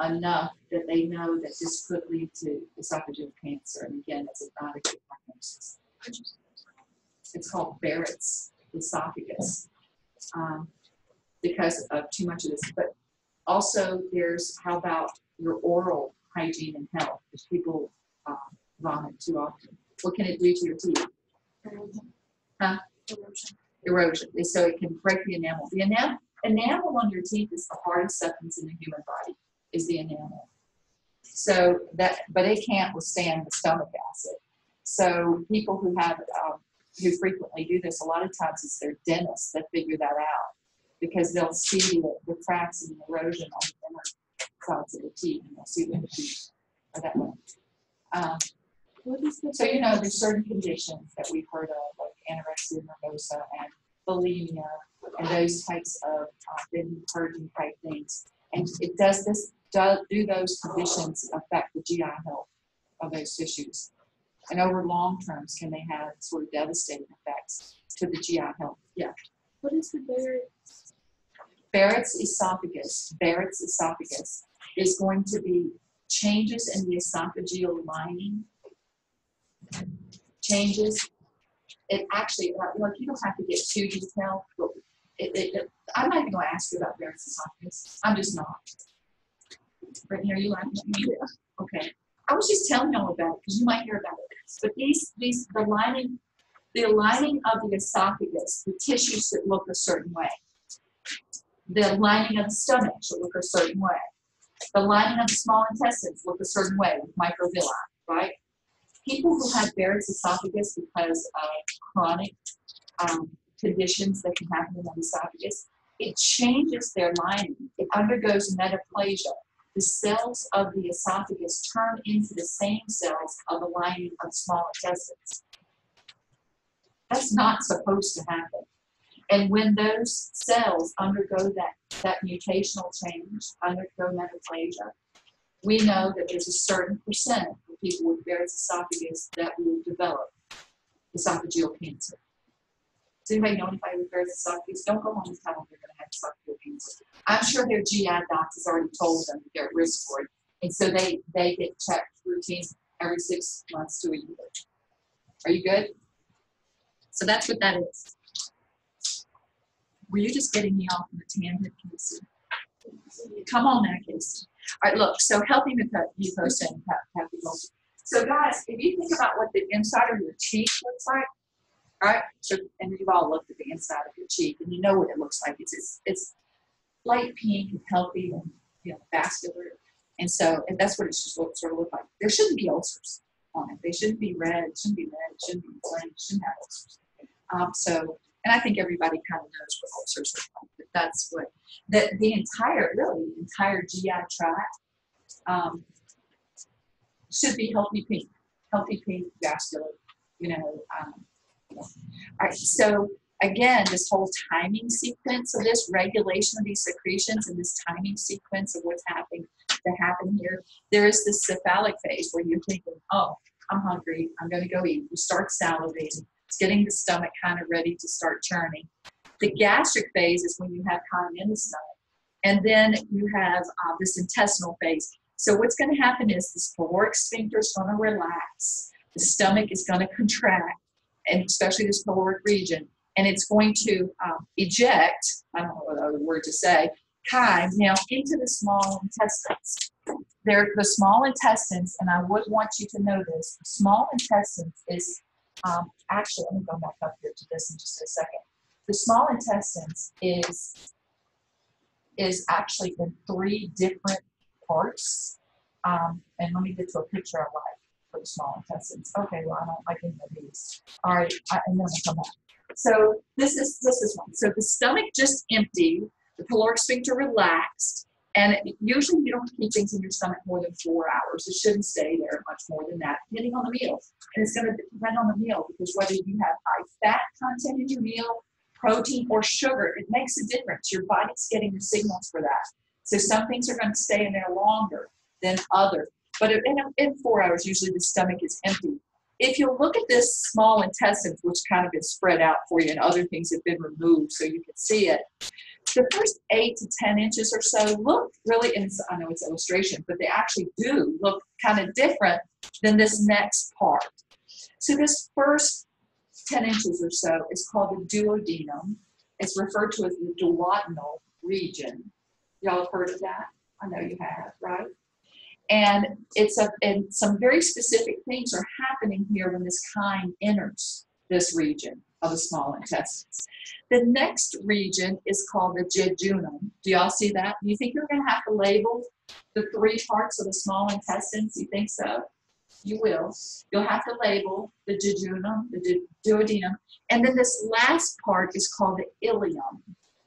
enough that they know that this could lead to esophageal cancer. And again, it's not a good prognosis. It's called Barrett's esophagus because of too much of this. But also, there's how about your oral hygiene and health? If people vomit too often, what can it do to your teeth? Huh? Erosion. So it can break the enamel. The enamel on your teeth is the hardest substance in the human body, is the enamel. So that, but it can't withstand the stomach acid. So people who have, who frequently do this, a lot of times it's their dentists that figure that out, because they'll see the cracks and the erosion on the inner sides of the teeth, and they'll see the teeth that way. So, you know, there's certain conditions that we've heard of, like anorexia nervosa and bulimia, and those types of purging type things. And it does this, do those conditions affect the GI health of those tissues? And over long terms, can they have sort of devastating effects to the GI health? Yeah. What is the Barrett's? Barrett's esophagus is going to be changes in the esophageal lining. Changes. It actually, like, you don't have to get too detailed, but I'm not even going to ask you about Barrett's esophagus. I'm just not. Brittany, are you laughing at me? Yeah. Okay. I was just telling y'all about it because you might hear about it. But the lining of the esophagus, the tissues should look a certain way. The lining of the stomach should look a certain way. The lining of the small intestines look a certain way with microvilli, right? People who have Barrett's esophagus because of chronic conditions that can happen in the esophagus, it changes their lining. It undergoes metaplasia. The cells of the esophagus turn into the same cells of the lining of small intestines. That's not supposed to happen. And when those cells undergo that mutational change, undergo metaplasia, we know that there's a certain percent of people with Barrett's esophagus that will develop esophageal cancer. Does anybody know anybody with Barrett's esophagus? Don't go home and tell them they're going to have esophageal cancer. I'm sure their GI doc has already told them that they're at risk for it. And so they get checked routine every 6 months to a year. Are you good? So that's what that is. Were you just getting me off on a tangent, Casey? Come on now, Casey. All right, look, so healthy mucosa and papulosa. So guys, if you think about what the inside of your cheek looks like, all right, so, and you've all looked at the inside of your cheek, and you know what it looks like. It's light pink and healthy and, you know, vascular. And so that's what it should sort of look like. There shouldn't be ulcers on it. They shouldn't be red. It shouldn't be red. It shouldn't be inflamed. It shouldn't have ulcers. And I think everybody kind of knows what ulcers look like, but that's what the entire GI tract should be healthy pink, vascular, you know. All right, so again, this whole timing sequence of this regulation of these secretions and this timing sequence of what's happening to happen here, there is this cephalic phase where you're thinking, oh, I'm hungry, I'm going to go eat. You start salivating. It's getting the stomach kind of ready to start churning. The gastric phase is when you have chyme in the stomach. And then you have this intestinal phase. So what's going to happen is this caloric sphincter is going to relax. The stomach is going to contract, and especially this caloric region. And it's going to eject, I don't know what other word to say, chyme now into the small intestines. They're the small intestines, and I would want you to know this. The small intestines is actually, let me go back up here to this in just a second. The small intestines is actually in 3 different parts. And let me get to a picture I like for the small intestines. Okay, well, I don't like any of these. All right, and then we'll come back. So this is one. So the stomach just emptied, the caloric sphincter relaxed, and usually you don't keep things in your stomach more than 4 hours. It shouldn't stay there much more than that, depending on the meal. And it's going to depend on the meal, because whether you have high fat content in your meal, protein, or sugar, it makes a difference. Your body's getting the signals for that. So some things are going to stay in there longer than others. But in 4 hours, usually the stomach is empty. If you look at this small intestines, which kind of is spread out for you, and other things have been removed so you can see it, the first 8 to 10 inches or so look really, and I know it's illustration, but they actually do look kind of different than this next part. So this first 10 inches or so is called the duodenum. It's referred to as the duodenal region. Y'all have heard of that? I know you have, right? And and some very specific things are happening here when this chyme enters this region of the small intestines. The next region is called the jejunum. Do y'all see that? Do you think you're going to have to label the 3 parts of the small intestines? You think so? You will. You'll have to label the jejunum, the duodenum, and then this last part is called the ileum.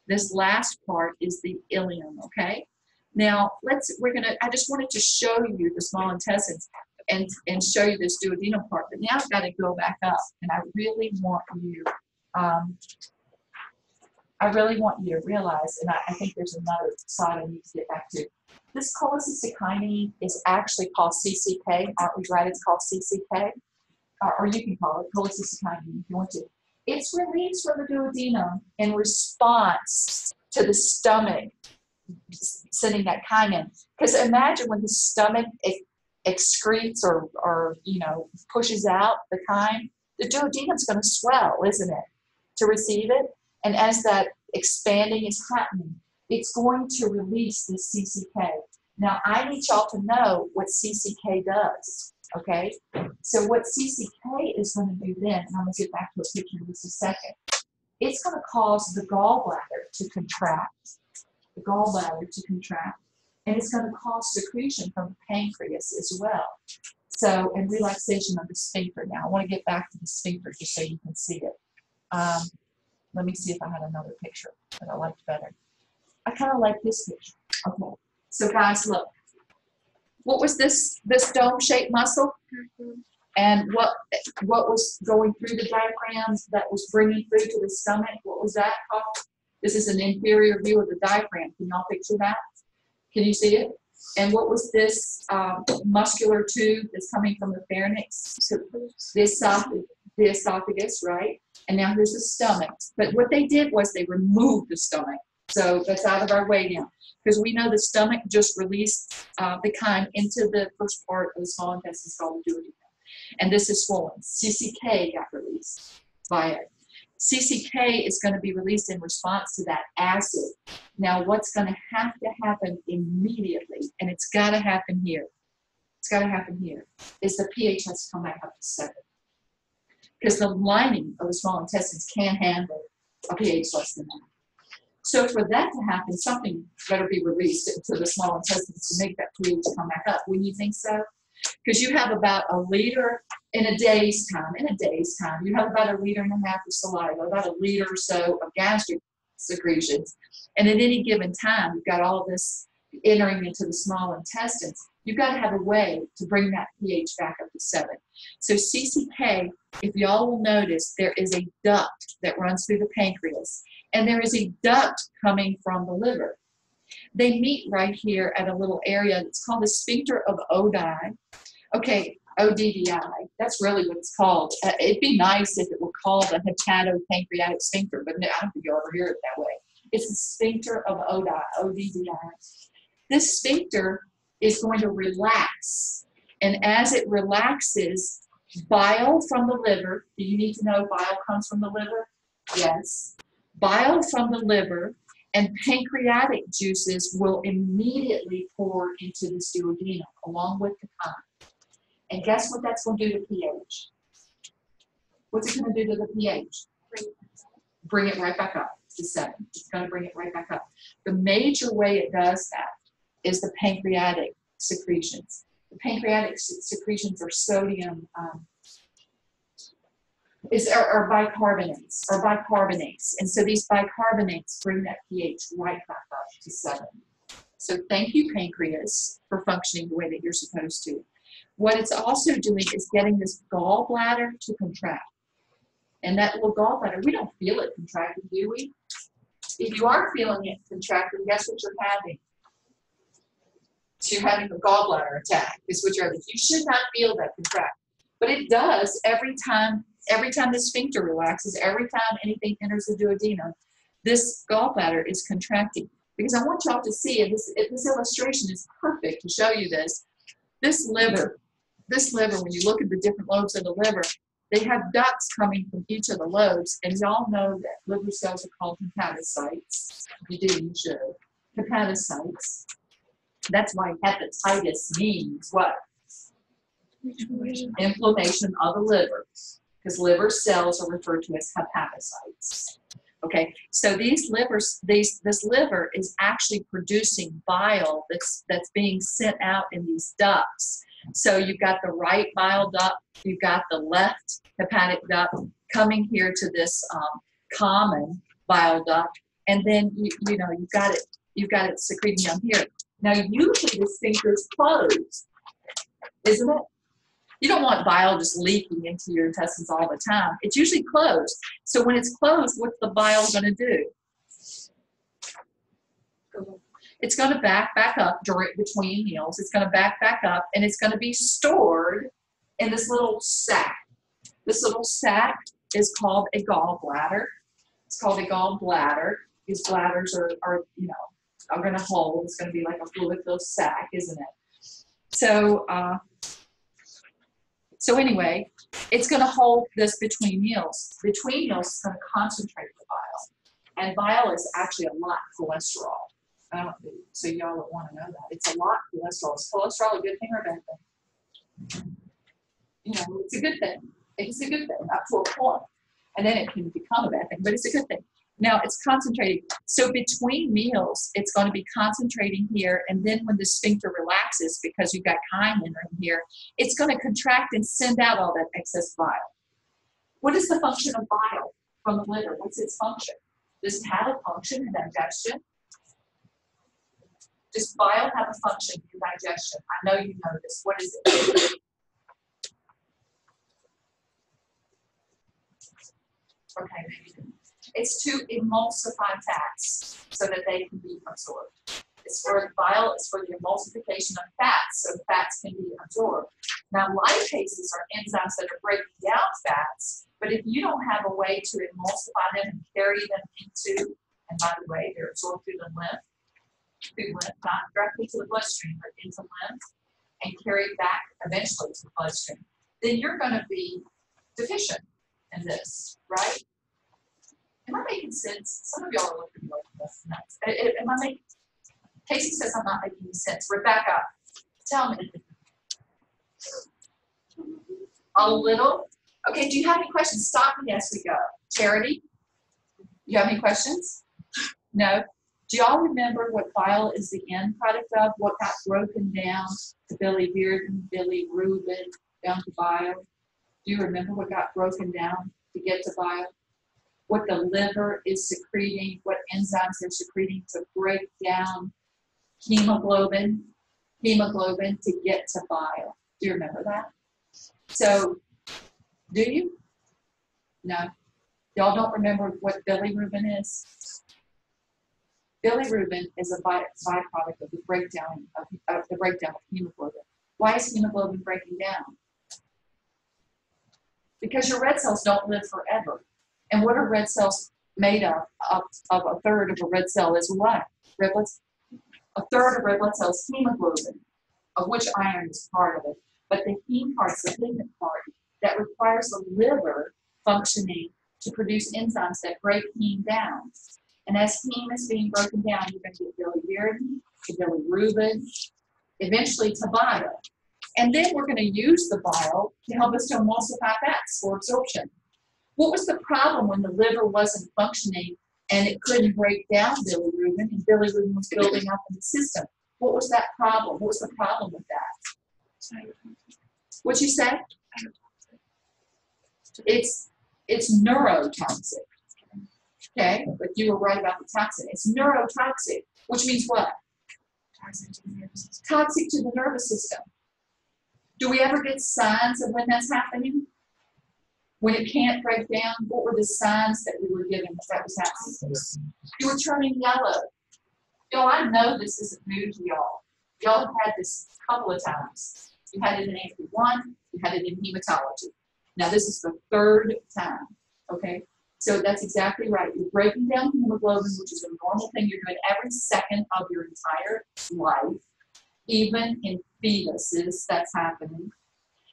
This last part is the ileum, okay? Now, I just wanted to show you the small intestines and show you this duodenum part, but now I've got to go back up, and I really want you to realize, and I think there's another slide I need to get back to. This cholecystokinin is actually called CCK. Aren't we right? It's called CCK, or you can call it cholecystokinin if you want to. It's released from the duodenum in response to the stomach sending that chyme in. Because imagine when the stomach excretes or pushes out the chyme, the duodenum's going to swell, isn't it, to receive it? And as that expanding is happening, it's going to release this CCK. Now, I need y'all to know what CCK does, okay? So what CCK is going to do then, and I'm going to get back to a picture in just a second, it's going to cause the gallbladder to contract, and it's going to cause secretion from the pancreas as well. So, and relaxation of the sphincter. Now, I want to get back to the sphincter just so you can see it. Let me see if I had another picture that I liked better. I kind of like this picture. Okay, so guys, look. What was this dome-shaped muscle? And what was going through the diaphragm that was bringing food to the stomach? What was that called? This is an inferior view of the diaphragm. Can y'all picture that? Can you see it? And what was this muscular tube that's coming from the pharynx? The esophagus, right? And now here's the stomach. But what they did was they removed the stomach. So that's out of our way now. Because we know the stomach just released the chyme into the first part of the small intestine called the duodenum. And this is swollen. CCK got released by it. CCK is going to be released in response to that acid. Now, what's going to happen immediately, and it's got to happen here, is the pH has to come back up to 7. Because the lining of the small intestines can't handle a pH less than that. So for that to happen, something better be released into the small intestines to make that pH come back up. Wouldn't you think so? Because you have about a liter in a day's time. You have about 1.5 liters of saliva, about 1 liter or so of gastric secretions. And at any given time, you've got all this entering into the small intestines. You've got to have a way to bring that pH back up to 7. So CCK, if y'all will notice, there is a duct that runs through the pancreas, and there is a duct coming from the liver. They meet right here at a little area that's called the sphincter of Oddi. Okay, ODDI, that's really what it's called. It'd be nice if it were called a hepatopancreatic sphincter, but I don't think you'll ever hear it that way. It's the sphincter of Oddi, ODDI. This sphincter is going to relax, and as it relaxes, bile from the liver, do you need to know bile comes from the liver? Yes. Bile from the liver and pancreatic juices will immediately pour into this duodenum along with the chyme. And guess what that's going to do to pH? What's it going to do to the pH? Bring it right back up to 7. It's going to bring it right back up. The major way it does that is the pancreatic secretions. The pancreatic secretions are sodium, are bicarbonates. And so these bicarbonates bring that pH right back up to 7. So thank you, pancreas, for functioning the way that you're supposed to. What it's also doing is getting this gallbladder to contract. And that little gallbladder, we don't feel it contracting, do we? If you are feeling it contracting, guess what you're having? So you're having a gallbladder attack, is what you're having. You should not feel that contract. But it does every time the sphincter relaxes, every time anything enters the duodenum, this gallbladder is contracting. Because I want y'all to see, and this illustration is perfect to show you this. This liver, when you look at the different lobes of the liver, they have ducts coming from each of the lobes, and y'all know that liver cells are called hepatocytes. You do, you should. Hepatocytes. That's why hepatitis means what? Inflammation of the liver, because liver cells are referred to as hepatocytes. Okay, so these livers, this liver is actually producing bile that's being sent out in these ducts. So you've got the right bile duct, you've got the left hepatic duct coming here to this common bile duct, and then you know you've got it secreting down here. Now usually the sphincter is closed, isn't it? You don't want bile just leaking into your intestines all the time. It's usually closed. So when it's closed, what's the bile going to do? It's going to back up between meals. It's going to back up, and it's going to be stored in this little sac. This little sac is called a gallbladder. It's called a gallbladder. These bladders are going to hold. It's going to be like a fluid-filled sac, isn't it? So anyway, it's going to hold this between meals. Between meals, it's going to concentrate the bile. And bile is actually a lot of cholesterol. So y'all would want to know that. It's a lot of cholesterol. Is cholesterol a good thing or a bad thing? You know, it's a good thing. It's a good thing up to a point. And then it can become a bad thing, but it's a good thing. Now it's concentrating. So between meals, it's going to be concentrating here, and then when the sphincter relaxes, because you've got chyme in here, it's going to contract and send out all that excess bile. What is the function of bile from the liver? What's its function? Does it have a function in digestion? Does bile have a function in digestion? I know you know this. What is it? Okay, maybe. It's to emulsify fats so that they can be absorbed. It's for bile, it's for the emulsification of fats so fats can be absorbed. Now, lipases are enzymes that are breaking down fats, but if you don't have a way to emulsify them and carry them into, and by the way, they're absorbed through the lymph, not directly to the bloodstream, but into lymph, and carried back eventually to the bloodstream, then you're going to be deficient in this, right? Am I making sense? Some of y'all are looking like this nuts. Am I making? Casey says I'm not making any sense. Rebecca, tell me. A little. Okay. Do you have any questions? Stop me as we go. Charity, you have any questions? No. Do y'all remember what bile is the end product of? What got broken down to biliverdin, bilirubin, down to bile? Do you remember what got broken down to get to bile? What the liver is secreting, what enzymes they're secreting to break down hemoglobin to get to bile. Do you remember that? So, do you? No. Y'all don't remember what bilirubin is? Bilirubin is a byproduct of the breakdown of hemoglobin. Why is hemoglobin breaking down? Because your red cells don't live forever. And what are red cells made of? Of a third of a red cell is what? Red blood? A third of red blood cells is hemoglobin, of which iron is part of it. But the heme part is the pigment part that requires the liver functioning to produce enzymes that break heme down. And as heme is being broken down, you're going to get biliverdin, to bilirubin, eventually to bile. And then we're going to use the bile to help us to emulsify fats for absorption. What was the problem when the liver wasn't functioning and it couldn't break down bilirubin and bilirubin was building up in the system? What was that problem? What was the problem with that? What'd you say? It's neurotoxic. Okay, but you were right about the toxin. It's neurotoxic, which means what? Toxic to the nervous system. Do we ever get signs of when that's happening? When it can't break down, what were the signs that we were given that was happening? You were turning yellow. Y'all, I know this isn't new to y'all. Y'all have had this a couple of times. You had it in AP1, you had it in hematology. Now this is the third time, okay? So that's exactly right. You're breaking down hemoglobin, which is a normal thing you're doing every second of your entire life. Even in fetuses, that's happening.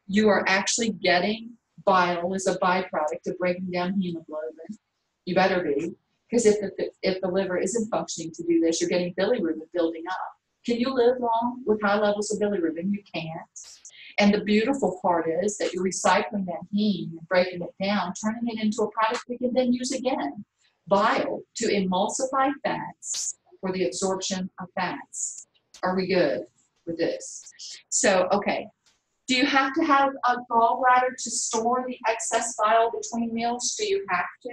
You are actually getting bile is a byproduct of breaking down hemoglobin. You better be, because if the liver isn't functioning to do this, you're getting bilirubin building up. Can you live long with high levels of bilirubin? You can't. And the beautiful part is that you're recycling that heme and breaking it down, turning it into a product we can then use again. Bile to emulsify fats for the absorption of fats. Are we good with this? So, okay. Do you have to have a gallbladder to store the excess bile between meals? Do you have to?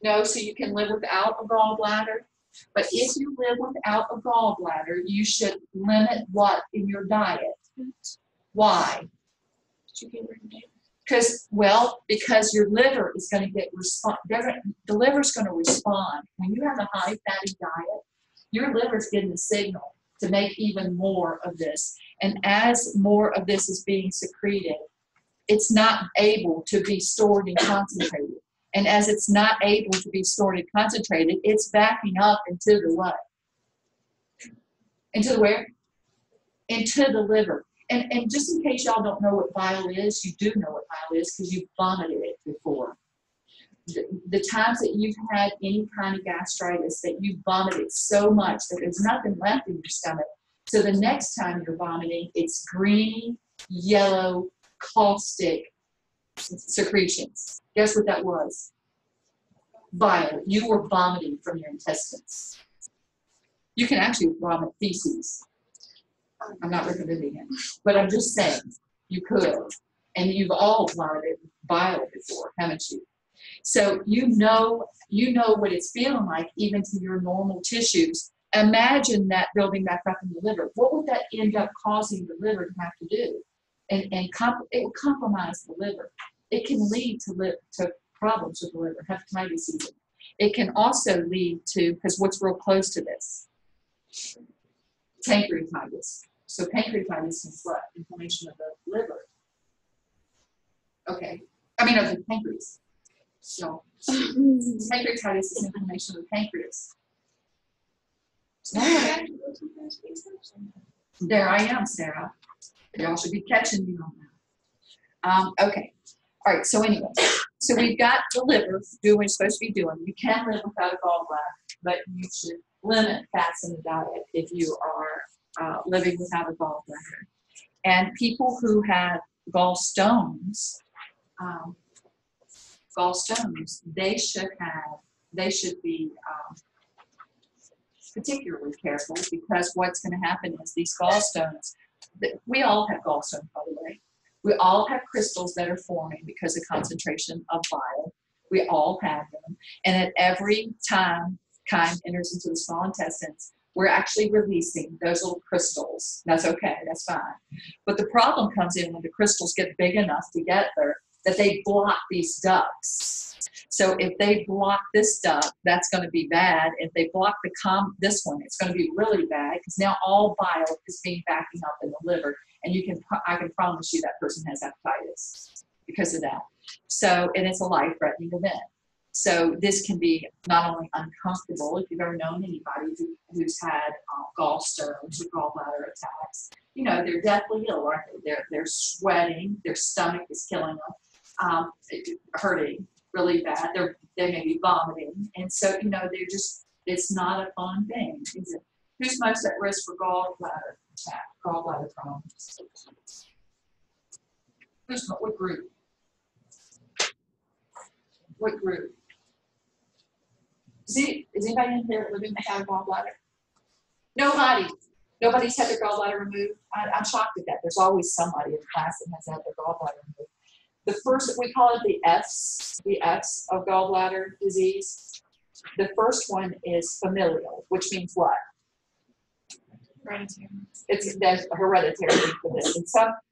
No, so you can live without a gallbladder. But if you live without a gallbladder, you should limit what in your diet? Why? Because your liver is going to get the liver's going to respond. When you have a high fatty diet, your liver's getting a signal to make even more of this. And as more of this is being secreted, it's not able to be stored and concentrated. And as it's not able to be stored and concentrated, it's backing up into the what? Into the where? Into the liver. And just in case y'all don't know what bile is, you do know what bile is because you've vomited it before. The times that you've had any kind of gastritis that you vomited so much that there's nothing left in your stomach. So the next time you're vomiting, it's green, yellow, caustic secretions. Guess what that was? Bile. You were vomiting from your intestines. You can actually vomit feces. I'm not recommending it, but I'm just saying you could. And you've all vomited bile before, haven't you? So you know what it's feeling like even to your normal tissues. Imagine that building back up in the liver. What would that end up causing the liver to have to do? It will compromise the liver. It can lead to problems with the liver, hepatitis even. It can also lead to, because what's real close to this? Pancreatitis. So pancreatitis is what? Inflammation of the liver. Okay. I mean, of the pancreas. So pancreatitis is inflammation of the pancreas. There I am, Sarah. Y'all should be catching me on that. Okay. All right. So anyway, so we've got the liver doing what it's supposed to be doing. You can live without a gallbladder, but you should limit fats in the diet if you are living without a gallbladder. And people who have gallstones, they should be particularly careful, because what's going to happen is these gallstones, we all have gallstones, by the way. We all have crystals that are forming because of concentration of bile. We all have them. And at every time chyme enters into the small intestines, we're actually releasing those little crystals. That's okay, that's fine. But the problem comes in when the crystals get big enough together that they block these ducts. So if they block this duct, that's going to be bad. If they block this one, it's going to be really bad, because now all bile is being backing up in the liver, and I can promise you that person has hepatitis because of that. So, and it's a life-threatening event. So this can be not only uncomfortable, if you've ever known anybody who's had gallstones or gallbladder attacks, they're deathly ill, aren't they? They're sweating, their stomach is killing them, hurting really bad. They may be vomiting, and so it's not a fun thing, is it? Who's most at risk for gallbladder attack, gallbladder problems? What group? What group? Is anybody in here living without a gallbladder? Nobody's had their gallbladder removed. I'm shocked at that. There's always somebody in class that has had their gallbladder removed. The first, we call it the F's of gallbladder disease. The first one is familial, which means what? Hereditary. There's a hereditary for this. And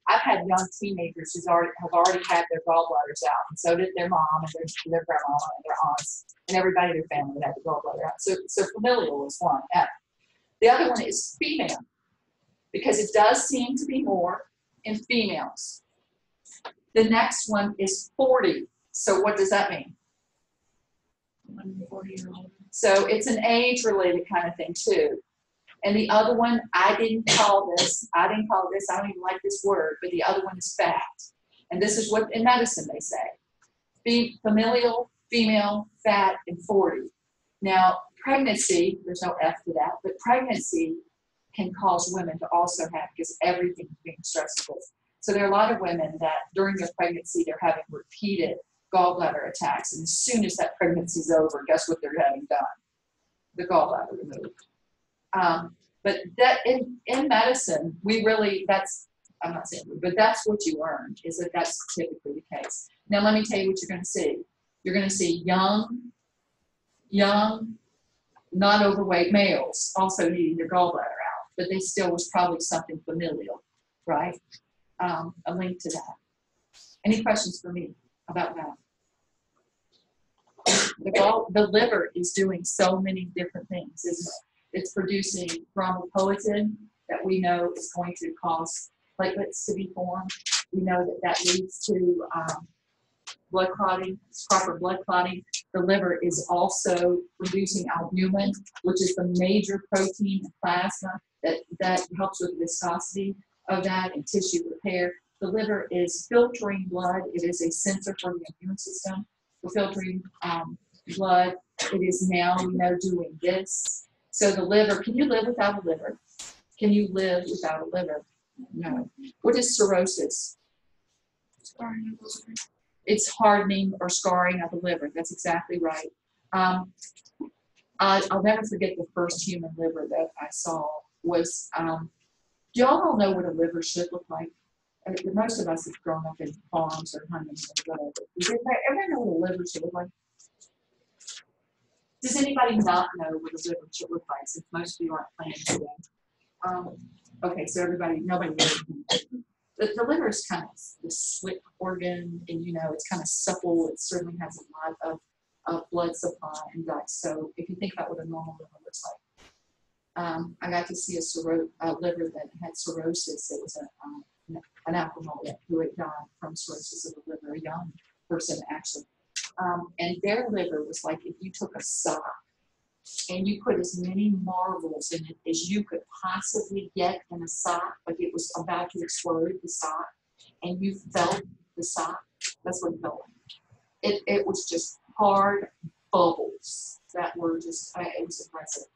I've had young teenagers who have already had their gallbladders out, and so did their mom and their grandma and their aunts and everybody in their family that had the gallbladder out. So familial is one, F. The other one is female, because it does seem to be more in females. The next one is 40. So what does that mean? 40-year-old. So it's an age-related kind of thing too. And the other one, I didn't call this, I don't even like this word, but the other one is fat. And this is what in medicine they say. Familial, female, fat, and 40. Now, pregnancy, there's no F to that, but pregnancy can cause women to also have, because everything's being stressed with. So there are a lot of women that during their pregnancy, they're having repeated gallbladder attacks. And as soon as that pregnancy's over, guess what they're having done? The gallbladder removed. But that in medicine, we really, I'm not saying, but that's what you learned, is that that's typically the case. Now, let me tell you what you're going to see. You're going to see young, not overweight males also needing their gallbladder out, but they still was probably something familial, right? A link to that. Any questions for me about that? The liver is doing so many different things, isn't it? It's producing thrombopoietin that we know is going to cause platelets to be formed. We know that that leads to blood clotting, proper blood clotting. The liver is also producing albumin, which is the major protein in plasma that helps with viscosity of that and tissue repair. The liver is filtering blood. It is a sensor for the immune system for filtering blood. It is now, we know, doing this. So the liver, can you live without a liver? Can you live without a liver? No. What is cirrhosis? It's hardening or scarring of the liver. That's exactly right. I'll never forget the first human liver that I saw was, do y'all all know what a liver should look like? Most of us have grown up in farms or hunting or whatever. Does everybody know what a liver should look like? Does anybody not know what a liver should look like, since most of you aren't playing today? Okay, so nobody knows. The liver is kind of the slick organ, and it's kind of supple. It certainly has a lot of blood supply and guts. So if you think about what a normal liver looks like, I got to see a liver that had cirrhosis. It was an alcoholic who had died from cirrhosis of the liver, a young person actually. And their liver was like if you took a sock and you put as many marbles in it as you could possibly get in a sock, like it was about to explode, the sock, and you felt the sock. That's what it felt like. It was just hard bubbles that were just, it was impressive.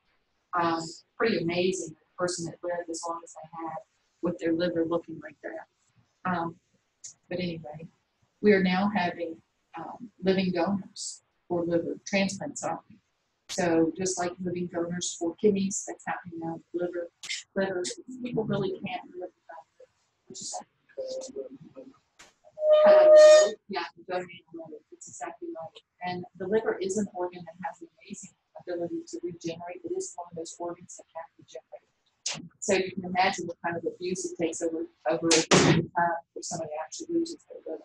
Pretty amazing, the person that lived as long as they had with their liver looking like that. But anyway, we are now having living donors for liver transplants, aren't we? So just like living donors for kidneys, that's happening now with liver. People really can't live without it. Which is yeah, donating liver. That's exactly right. And the liver is an organ that has an amazing ability to regenerate. It is one of those organs that can regenerate. So you can imagine what kind of abuse it takes over a period of time for somebody to actually loses their liver.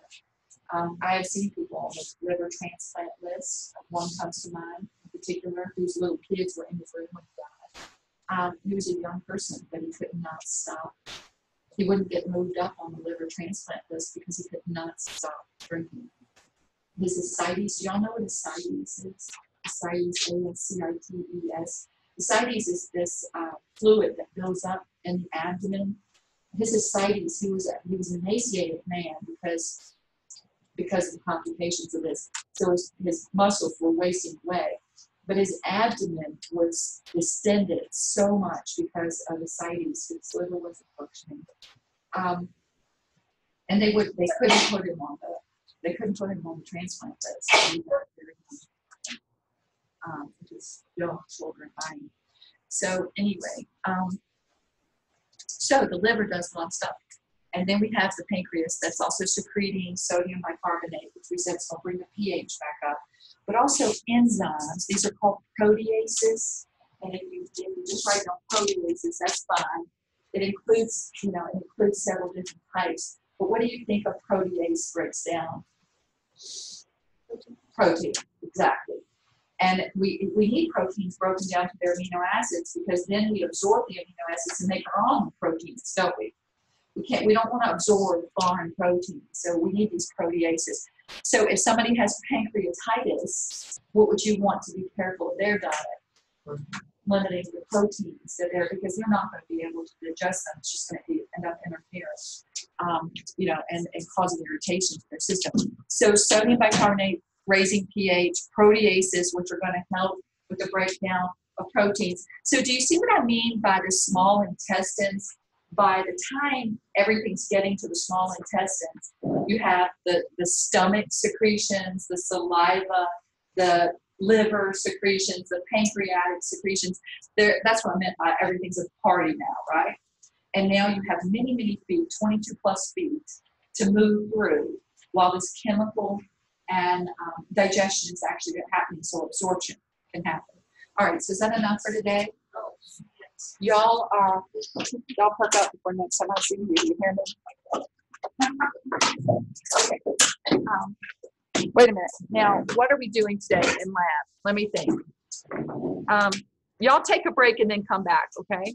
I have seen people on the liver transplant list. One comes to mind in particular, whose little kids were in his room when he died. He was a young person, but he could not stop. He wouldn't get moved up on the liver transplant list because he could not stop drinking. His ascites, do y'all know what ascites is? Ascites, A-S-C-I-T-E-S. Ascites is this fluid that builds up in the abdomen. His ascites, he was an emaciated man because of the complications of this. So his muscles were wasting away. But his abdomen was distended so much because of ascites. His liver wasn't functioning. And they couldn't put him on the transplant list. Which is young children dying. So anyway, so the liver does a lot of stuff. And then we have the pancreas that's also secreting sodium bicarbonate, which we said is going to bring the pH back up. But also enzymes. These are called proteases. And if you just write down proteases, that's fine. It includes several different types. But what do you think a protease breaks down? Protein, exactly. And we need proteins broken down to their amino acids because then we absorb the amino acids and make our own proteins, don't we? We don't want to absorb foreign proteins, so we need these proteases. So if somebody has pancreatitis, what would you want to be careful of their diet? Limiting the proteins that they're, because they're not going to be able to digest them. It's just going to end up interfering. and causing irritation to their system. So sodium bicarbonate raising pH, proteases, which are going to help with the breakdown of proteins. So do you see what I mean by the small intestines? By the time everything's getting to the small intestines, you have the stomach secretions, the saliva, the liver secretions, the pancreatic secretions. That's what I meant by everything's a party now, right? And now you have many, many feet, 22 plus feet, to move through while this chemical and digestion is actually happening, so absorption can happen. All right, so is that enough for today? Y'all perk up before next time I see you. You hear me? Okay. Wait a minute. Now, what are we doing today in lab? Let me think. Y'all take a break and then come back, okay?